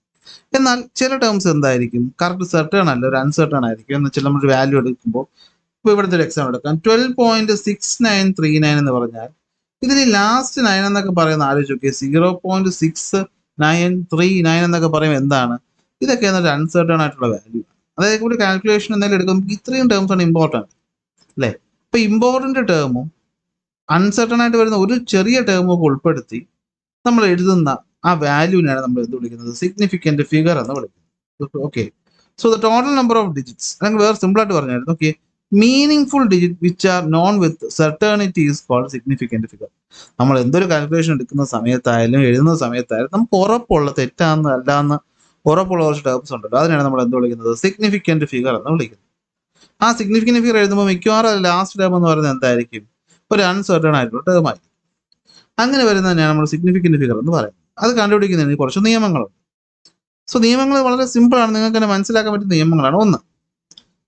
എന്നാൽ ചില ടേംസ് എന്തായിരിക്കും? കറക്റ്റ് സെർട്ടേൺ അല്ല, ഒരു അൺസെർട്ടേൺ ആയിരിക്കും. എന്ന് വെച്ചാൽ നമ്മൾ വാല്യൂ എടുക്കുമ്പോൾ ഇപ്പോൾ ഇവിടുത്തെ ഒരു എക്സാമ്പിൾ എടുക്കാം. 12.6939 എന്ന് പറഞ്ഞാൽ ഇതിന് ലാസ്റ്റ് 9 എന്നൊക്കെ പറയുന്ന ആലോചിച്ച് നോക്കിയാൽ 0.6939 എന്നൊക്കെ പറയുമ്പോൾ എന്താണ്? ഇതൊക്കെ എന്നൊരു അൺസെർട്ടേൺ ആയിട്ടുള്ള വാല്യൂ. അതായത് കൂടി കാൽക്കുലേഷൻ എന്തെങ്കിലും എടുക്കുമ്പോൾ ഇത്രയും ടേംസ് ആണ് ഇമ്പോർട്ടൻറ്റ് അല്ലേ? ഇപ്പൊ ഇമ്പോർട്ടൻ്റ് ടേമും അൺസെർട്ടൺ ആയിട്ട് വരുന്ന ഒരു ചെറിയ ടേമൊക്കെ ഉൾപ്പെടുത്തി നമ്മൾ എഴുതുന്ന ആ വാല്യൂവിനാണ് നമ്മൾ എന്ത് വിളിക്കുന്നത്? സിഗ്നിഫിക്കന്റ് ഫിഗർ എന്ന് വിളിക്കുന്നത്. Okay, so the total number of digits, അല്ലെങ്കിൽ വേറെ സിമ്പിൾ ആയിട്ട് പറഞ്ഞായിരുന്നു, okay, meaning digit which are known with certainty is called significant figure. നമ്മൾ എന്തൊരു കാൽക്കുലേഷൻ എടുക്കുന്ന സമയത്തായാലും എഴുതുന്ന സമയത്തായാലും നമുക്ക് ഉറപ്പുള്ള തെറ്റാന്ന് അല്ലാന്ന് ഉറപ്പുള്ള കുറച്ച് ടേംസ് ഉണ്ടല്ലോ, അതിനാണ് നമ്മൾ എന്ത് വിളിക്കുന്നത്? സിഗ്നിഫിക്കന്റ് ഫിഗർ എന്ന് വിളിക്കുന്നത്. ആ സിഗ്നിഫിക്കന്റ് ഫിഗർ എഴുതുമ്പോൾ മിക്കവാറും ലാസ്റ്റ് ടേം എന്ന് പറയുന്നത് എന്തായിരിക്കും? ഒരു അൺസെർട്ടൺ ആയിട്ടുള്ള ടേം ആയിരിക്കും. അങ്ങനെ വരുന്നതന്നെയാണ് നമ്മൾ സിഗ്നിഫിക്കന്റ് ഫിഗർ എന്ന് പറയുന്നത്. അത് കണ്ടുപിടിക്കുന്നതിന് കുറച്ച് നിയമങ്ങളുണ്ട്. സോ നിയമങ്ങൾ വളരെ സിമ്പിൾ ആണ്, നിങ്ങൾക്ക് തന്നെ മനസ്സിലാക്കാൻ പറ്റുന്ന നിയമങ്ങളാണ്. ഒന്ന്,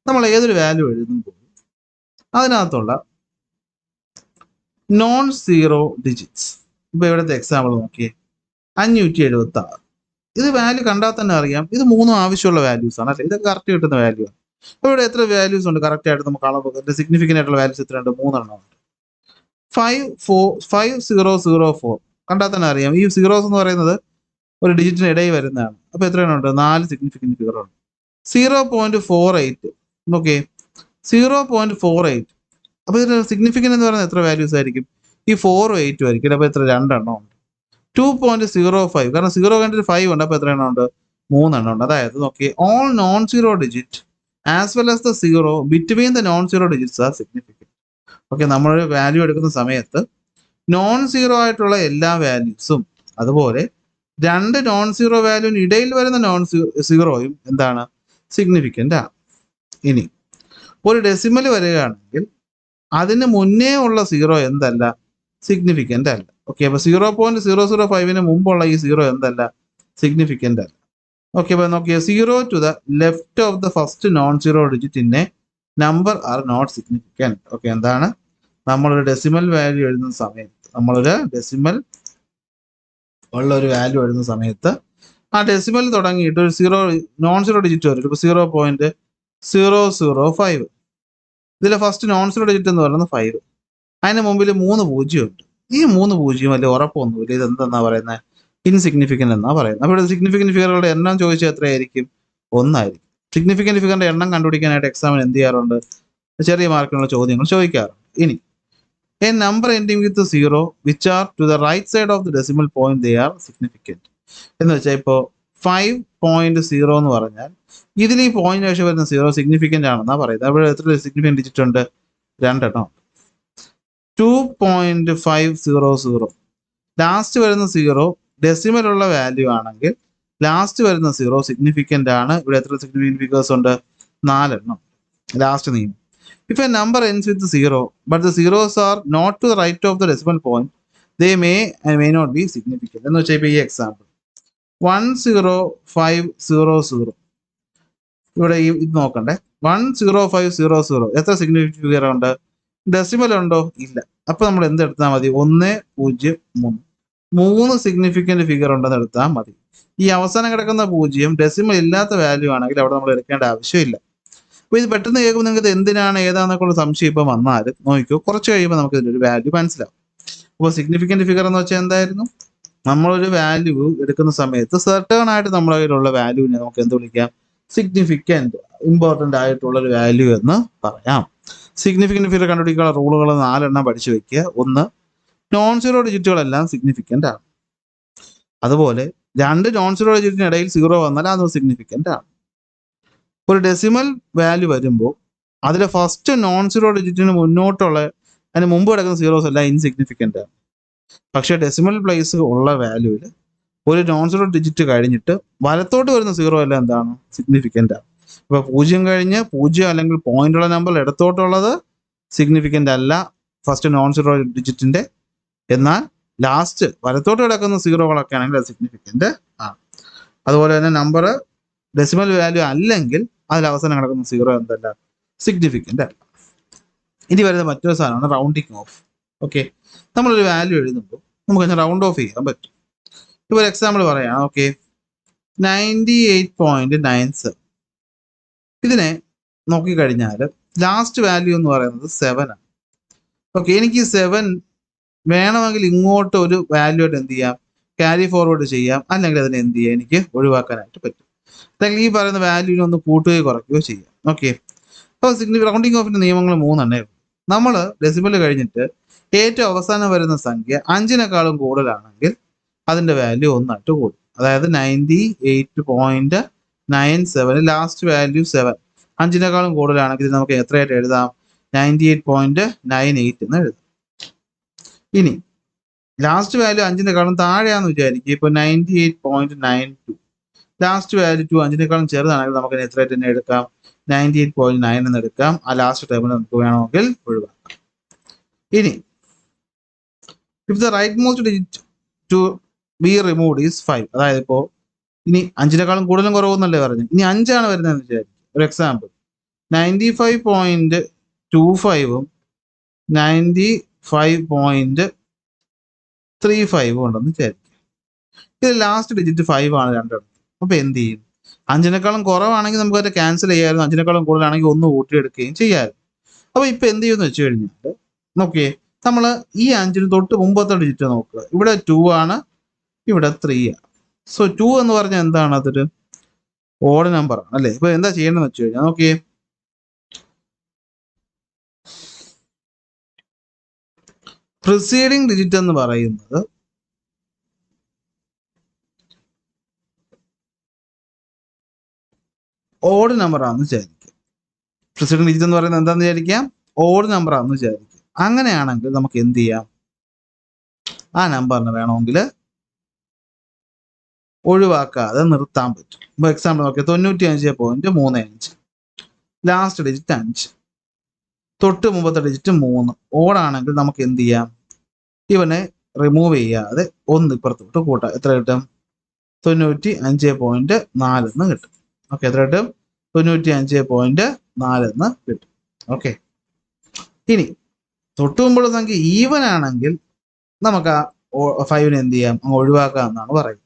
നമ്മൾ ഏതൊരു വാല്യൂ എഴുതുമ്പോൾ അതിനകത്തുള്ള നോൺ സീറോ ഡിജിറ്റ്സ്, ഇപ്പൊ ഇവിടുത്തെ എക്സാമ്പിൾ നോക്കിയേ, 576. ഇത് വാല്യൂ കണ്ടാൽ തന്നെ അറിയാം ഇത് മൂന്നും ആവശ്യമുള്ള വാല്യൂസ് ആണ് അല്ലേ? ഇതൊക്കെ കറക്റ്റ് കിട്ടുന്ന വാല്യൂ ആണ്. ഇവിടെ എത്ര വാല്യൂസ് ഉണ്ട് കറക്റ്റ് ആയിട്ട് നമുക്ക് അളവ് സിഗ്നിഫിക്കന്റ് ആയിട്ടുള്ള വാല്യൂസ് എത്രയുണ്ട്? 3 എണ്ണം ഉണ്ട്. 5004 കണ്ടാൽ തന്നെ അറിയാം ഈ സീറോസ് എന്ന് പറയുന്നത് ഒരു ഡിജിറ്റിന് ഇടയിൽ വരുന്നതാണ്. അപ്പൊ എത്ര എണ്ണം ഉണ്ട്? 4 സിഗ്നിഫിക്കന്റ് ഫിഗർ ഉണ്ട്. 0.48 ഓക്കെ, 0.48. അപ്പൊ ഇതിന്റെ സിഗ്നിഫിക്കന്റ് എന്ന് പറയുന്നത് എത്ര വാല്യൂസ് ആയിരിക്കും? ഈ 4ഉം 8ഉം ആയിരിക്കും. അപ്പൊ എത്ര? 2 എണ്ണം ഉണ്ട്. 2.05 കാരണം 0 കഴിഞ്ഞിട്ട് 5 ഉണ്ട്. അപ്പൊ എത്ര എണ്ണം ഉണ്ട്? 3 എണ്ണം ഉണ്ട്. അതായത് നോക്കി, all non zero digit as well as the zero between the non zero digits R significant. Okay, നമ്മളൊരു വാല്യൂ എടുക്കുന്ന സമയത്ത് നോൺ സീറോ ആയിട്ടുള്ള എല്ലാ വാല്യൂസും അതുപോലെ 2 നോൺ സീറോ വാല്യൂവിന് ഇടയിൽ വരുന്ന നോൺ സീറോയും എന്താണ്? സിഗ്നിഫിക്കന്റ് ആണ്. ഇനി ഒരു ഡെസിമൽ വരികയാണെങ്കിൽ അതിന് മുന്നേ ഉള്ള സീറോ എന്തല്ല? സിഗ്നിഫിക്കന്റ് അല്ല. ഓക്കെ, അപ്പൊ 0.005 മുമ്പുള്ള ഈ സീറോ എന്തല്ല? സിഗ്നിഫിക്കന്റ് അല്ല. ഓക്കെ, അപ്പൊ നോക്കിയാൽ 0 to the left of the first non zero digit in a number are not significant. Okay, എന്താണ്? നമ്മളൊരു ഡെസിമൽ വാല്യൂ എഴുതുന്ന സമയത്ത്, നമ്മളൊരു ഡെസിമൽ ഉള്ള ഒരു വാല്യൂ എഴുതുന്ന സമയത്ത് ആ ഡെസിമൽ തുടങ്ങിയിട്ട് ഒരു സീറോ നോൺ സീറോ ഡിജിറ്റ് വരും. ഇപ്പൊ 0.005 ഇതിലെ ഫസ്റ്റ് നോൺ സീറോ ഡിജിറ്റ് എന്ന് പറയുന്നത് 5. അതിന് മുമ്പിൽ 3 പൂജ്യം ഉണ്ട്. ഈ 3 പൂജ്യം വലിയ ഉറപ്പൊന്നുമില്ല. ഇത് എന്തെന്നാ പറയുന്നത്? ഇൻസിഗ്നിഫിക്കന്റ് എന്നാ പറയുന്നത്. അപ്പോൾ ഇവിടെ സിഗ്നിഫിക്കന്റ് ഫിഗറുകളുടെ എണ്ണം ചോദിച്ചാൽ എത്രയായിരിക്കും? 1 ആയിരിക്കും. സിഗ്നിഫിക്കന്റ് ഫിഗറിന്റെ എണ്ണം കണ്ടുപിടിക്കാനായിട്ട് എക്സാമിന് എന്ത് ചെയ്യാറുണ്ട്? ചെറിയ മാർക്കിനുള്ള ചോദ്യങ്ങൾ ചോദിക്കാറുണ്ട്. ഇനി a number ending with 0 which are to the right side of the decimal point they are significant. എന്ന് വെച്ചാൽ ഇപ്പോൾ 5.0 എന്ന് പറഞ്ഞാൽ ഇതിൽ ഈ പോയിന്റ് ശേഷം വരുന്ന 0 സിഗ്നിഫിക്കന്റ് ആണെന്നാ പറയുന്നത്. അവിടെ എത്ര സിഗ്നിഫിക്കന്റ് ഡിജിറ്റ് ഉണ്ട്? 2 എണ്ണം. 2.500 ലാസ്റ്റ് വരുന്ന 0 ഡെസിമൽ ഉള്ള വാല്യൂ ആണെങ്കിൽ ലാസ്റ്റ് വരുന്ന 0 സിഗ്നിഫിക്കന്റ് ആണ്. ഇവിടെ എത്ര സിഗ്നിഫിക്കന്റ് ഫിഗേഴ്സ് ഉണ്ട്? 4 എണ്ണം. ലാസ്റ്റ് നിയമം, if a number ends with 0 but the zeros are not to the right of the decimal point they may and may not be significant. എന്ന് വെച്ചാൽ ഇപ്പോൾ ഈ എക്സാമ്പിൾ 10500 ഇവിടെ ഈ ഇത് നോക്കണ്ടേ, 10500 എത്ര സിഗ്നിഫിക്കന്റ് ഫിഗർ ഉണ്ട്? ഡെസിമൽ ഉണ്ടോ? ഇല്ല. അപ്പൊ നമ്മൾ എന്ത് എടുത്താൽ മതി? 103 സിഗ്നിഫിക്കന്റ് ഫിഗർ ഉണ്ടെന്ന് എടുത്താൽ മതി. ഈ അവസാനം കിടക്കുന്ന 0 ഡെസിമൽ ഇല്ലാത്ത വാല്യൂ ആണെങ്കിൽ അവിടെ നമ്മൾ എടുക്കേണ്ട ആവശ്യമില്ല. അപ്പോൾ ഇത് പെട്ടെന്ന് കേൾക്കുമ്പോൾ നിങ്ങൾക്ക് ഇത് എന്തിനാണ് ഏതാണെന്നൊക്കെ ഉള്ള സംശയം ഇപ്പം വന്നാലും നോക്കിക്കോ, കുറച്ച് കഴിയുമ്പോൾ നമുക്ക് ഇതിൻ്റെ ഒരു വാല്യൂ മനസ്സിലാവും. അപ്പോൾ സിഗ്നിഫിക്കൻറ്റ് ഫിഗർ എന്ന് വെച്ചാൽ എന്തായിരുന്നു? നമ്മളൊരു വാല്യൂ എടുക്കുന്ന സമയത്ത് സെർട്ടേൺ ആയിട്ട് നമ്മുടെ കയ്യിലുള്ള വാല്യൂവിനെ നമുക്ക് എന്ത് വിളിക്കാം? സിഗ്നിഫിക്കൻറ്റ്, ഇമ്പോർട്ടൻ്റ് ആയിട്ടുള്ളൊരു വാല്യൂ എന്ന് പറയാം. സിഗ്നിഫിക്കൻറ്റ് ഫിഗർ കണ്ടുപിടിക്കാനുള്ള റൂളുകൾ 4 പഠിച്ചു വെക്കുക. 1, നോൺ സീറോ ഡിജിറ്റുകളെല്ലാം സിഗ്നിഫിക്കൻ്റ് ആണ്. അതുപോലെ 2 നോൺ സീറോ ഡിജിറ്റിനിടയിൽ 0 വന്നാൽ അത് സിഗ്നിഫിക്കൻ്റ് ആണ്. ഒരു ഡെസിമൽ വാല്യൂ വരുമ്പോൾ അതിലെ ഫസ്റ്റ് നോൺ സീറോ ഡിജിറ്റിന് മുന്നോട്ടുള്ള അതിന് മുമ്പ് കിടക്കുന്ന സീറോസ് എല്ലാം ഇൻസിഗ്നിഫിക്കൻ്റ് ആണ്. പക്ഷേ ഡെസിമൽ പ്ലേസ് ഉള്ള വാല്യൂവിൽ ഒരു നോൺ സീറോ ഡിജിറ്റ് കഴിഞ്ഞിട്ട് വലത്തോട്ട് വരുന്ന 0 എല്ലാം എന്താണ്? സിഗ്നിഫിക്കൻ്റ് ആണ്. ഇപ്പോൾ 0 കഴിഞ്ഞ് 0 അല്ലെങ്കിൽ പോയിന്റുള്ള നമ്പർ ഇടത്തോട്ടുള്ളത് സിഗ്നിഫിക്കൻ്റ് അല്ല ഫസ്റ്റ് നോൺ സീറോ ഡിജിറ്റിൻ്റെ. എന്നാൽ ലാസ്റ്റ് വലത്തോട്ട് കിടക്കുന്ന 0കളൊക്കെ ആണെങ്കിൽ അത് സിഗ്നിഫിക്കൻ്റ് ആണ്. അതുപോലെ തന്നെ നമ്പർ ഡെസിമൽ വാല്യൂ അല്ലെങ്കിൽ അതിൽ അവസാനം കിടക്കുന്ന 0 എന്തല്ല? സിഗ്നിഫിക്കൻ്റ് അല്ല. ഇനി വരുന്ന മറ്റൊരു സാധനമാണ് റൗണ്ടിങ് ഓഫ്. ഓക്കെ, നമ്മളൊരു വാല്യൂ എഴുതുമ്പോൾ നമുക്ക് അതിനെ റൗണ്ട് ഓഫ് ചെയ്യാൻ പറ്റും. ഇപ്പോൾ ഒരു എക്സാമ്പിൾ പറയാം. ഓക്കെ, 98.97. ഇതിനെ നോക്കിക്കഴിഞ്ഞാൽ ലാസ്റ്റ് വാല്യൂ എന്ന് പറയുന്നത് 7 ആണ്. ഓക്കെ, എനിക്ക് ഈ 7 വേണമെങ്കിൽ ഇങ്ങോട്ട് ഒരു വാല്യൂ ആയിട്ട് എന്ത് ചെയ്യാം? ക്യാരി ഫോർവേഡ് ചെയ്യാം. അല്ലെങ്കിൽ അതിനെ എന്ത് ചെയ്യാം? എനിക്ക് ഒഴിവാക്കാനായിട്ട് പറ്റും. അല്ലെങ്കിൽ ഈ പറയുന്ന വാല്യൂവിനെ ഒന്ന് കൂട്ടുകയോ കുറയ്ക്കുകയോ ചെയ്യാം. ഓക്കെ, അപ്പോൾ റൗണ്ടിങ് ഓഫിൻ്റെ നിയമങ്ങൾ 3 നമ്മൾ ഡെസിമൽ കഴിഞ്ഞിട്ട് ഏറ്റവും അവസാനം വരുന്ന സംഖ്യ 5നേക്കാളും കൂടുതലാണെങ്കിൽ അതിൻ്റെ വാല്യൂ 1 കൂടും. അതായത് 98.97 ലാസ്റ്റ് വാല്യൂ 7 5നേക്കാളും കൂടുതലാണെങ്കിൽ നമുക്ക് എത്രയായിട്ട് എഴുതാം? 98.98 എന്ന് എഴുതാം. ഇനി ലാസ്റ്റ് വാല്യൂ 5നേക്കാളും താഴെയാണെന്ന് വിചാരിക്കുക. ഇപ്പോൾ 98.92 ലാസ്റ്റ് വാല്യൂ 2 5നേക്കാളും ചെറുതാണെങ്കിൽ നമുക്ക് എത്രയായിട്ട് തന്നെ എടുക്കാം? 98.9 എന്ന് എടുക്കാം. ആ ലാസ്റ്റ് ടേമിൽ നമുക്ക് വേണമെങ്കിൽ ഒഴിവാക്കാം. ഇനി if the right most digit to be removed is 5, അതായത് ഇപ്പോൾ ഇനി 5നേക്കാളും കൂടുതലും കുറവൊന്നല്ലേ പറഞ്ഞു, ഇനി 5 ആണ് വരുന്നതെന്ന് വിചാരിക്കും. ഒരു എക്സാമ്പിൾ 95.25 95.35 ഉണ്ടെന്ന് വിചാരിക്കും. ഇത് ലാസ്റ്റ് ഡിജിറ്റ് 5 ആണ് രണ്ടെണ്ണം. അപ്പോൾ എന്ത് ചെയ്യും? 5നേക്കാളും കുറവാണെങ്കിൽ നമുക്ക് അത് ക്യാൻസൽ ചെയ്യാമായിരുന്നു. 5നേക്കാളും കൂടുതലാണെങ്കിൽ 1 കൂട്ടിയെടുക്കുകയും ചെയ്യാമായിരുന്നു. അപ്പോൾ ഇപ്പോൾ എന്ത് ചെയ്യുമെന്ന് വെച്ച് കഴിഞ്ഞാൽ നോക്കിയേ, നമ്മൾ ഈ 5ന് തൊട്ട് മുമ്പത്തെ ഡിജിറ്റ് നോക്കുക. ഇവിടെ 2 ആണ്, ഇവിടെ 3 ആണ്. സോ 2 എന്ന് പറഞ്ഞാൽ എന്താണ്? അതൊരു ഓഡ് നമ്പർ ആണ് അല്ലേ? ഇപ്പോൾ എന്താ ചെയ്യേണ്ടതെന്ന് വെച്ച് കഴിഞ്ഞാൽ നോക്കിയേ, പ്രിസീഡിങ് ഡിജിറ്റ് എന്ന് പറയുന്നത് ഓഡ് നമ്പർ ആണെന്ന് വിചാരിക്കുക. പ്രിസീഡിങ് ഡിജിറ്റ് എന്ന് പറയുന്നത് എന്താണെന്ന് വിചാരിക്കാം? ഓഡ് നമ്പർ ആണെന്ന് വിചാരിക്കുക. അങ്ങനെയാണെങ്കിൽ നമുക്ക് എന്ത് ചെയ്യാം? ആ നമ്പറിന് വേണമെങ്കിൽ ഒഴിവാക്കാതെ നിർത്താൻ പറ്റും. ഇപ്പോൾ എക്സാമ്പിൾ നോക്കിയാൽ 95.35 ലാസ്റ്റ് ഡിജിറ്റ് 5, തൊട്ട് മുമ്പത്തെ ഡിജിറ്റ് 3 ഓടാണെങ്കിൽ നമുക്ക് എന്ത് ചെയ്യാം? ഇവനെ റിമൂവ് ചെയ്യാതെ 1 ഇപ്പുറത്തോട്ട് കൂട്ടാം. എത്ര കിട്ടും? 95.4 എന്ന് കിട്ടും. ഓക്കെ, എത്ര കിട്ടും? 95.4 എന്ന് കിട്ടും. ഓക്കെ, ഇനി തൊട്ട് മുമ്പുള്ള സംഖ്യ ഈവൻ ആണെങ്കിൽ നമുക്ക് ആ 5നെ എന്ത് ചെയ്യാം? അങ്ങ് ഒഴിവാക്കാം എന്നാണ് പറയുന്നത്.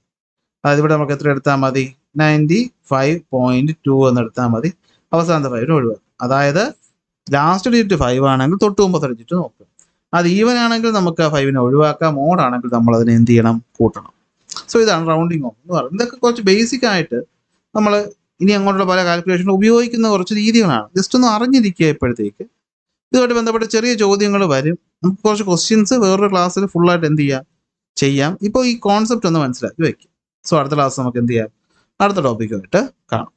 അതായത് ഇവിടെ നമുക്ക് എത്ര എടുത്താൽ മതി? 95.2 എന്ന് എടുത്താൽ മതി. അവസാനത്തെ 5നെ ഒഴിവാക്കാം. അതായത് ലാസ്റ്റ് ഡിജിറ്റ് 5 ആണെങ്കിൽ തൊട്ട് മുമ്പത്തെ ഡിജിറ്റ് നോക്കുക. അത് ഈവൻ ആണെങ്കിൽ നമുക്ക് ആ 5നെ ഒഴിവാക്കാം. ഓഡ് ആണെങ്കിൽ നമ്മൾ അതിനെ എന്ത് ചെയ്യണം? കൂട്ടണം. സോ ഇതാണ് റൗണ്ടിങ് ഓഫ് എന്ന് പറയുന്നത്. ഇതൊക്കെ കുറച്ച് ബേസിക് ആയിട്ട് നമ്മൾ ഇനി അങ്ങോട്ടുള്ള പല കാൽക്കുലേഷനും ഉപയോഗിക്കുന്ന കുറച്ച് രീതികളാണ്. ജസ്റ്റ് ഒന്ന് അറിഞ്ഞിരിക്കുക. ഇപ്പോഴത്തേക്ക് ഇതുമായിട്ട് ബന്ധപ്പെട്ട ചെറിയ ചോദ്യങ്ങൾ വരും. നമുക്ക് കുറച്ച് ക്വസ്റ്റ്യൻസ് വേറൊരു ക്ലാസ്സിൽ ഫുള്ളായിട്ട് എന്ത് ചെയ്യാം. ഇപ്പോൾ ഈ കോൺസെപ്റ്റ് ഒന്ന് മനസ്സിലാക്കി വയ്ക്കും. സോ അടുത്ത ക്ലാസ് നമുക്ക് എന്ത് ചെയ്യാം? അടുത്ത ടോപ്പിക്കുമായിട്ട് കാണാം.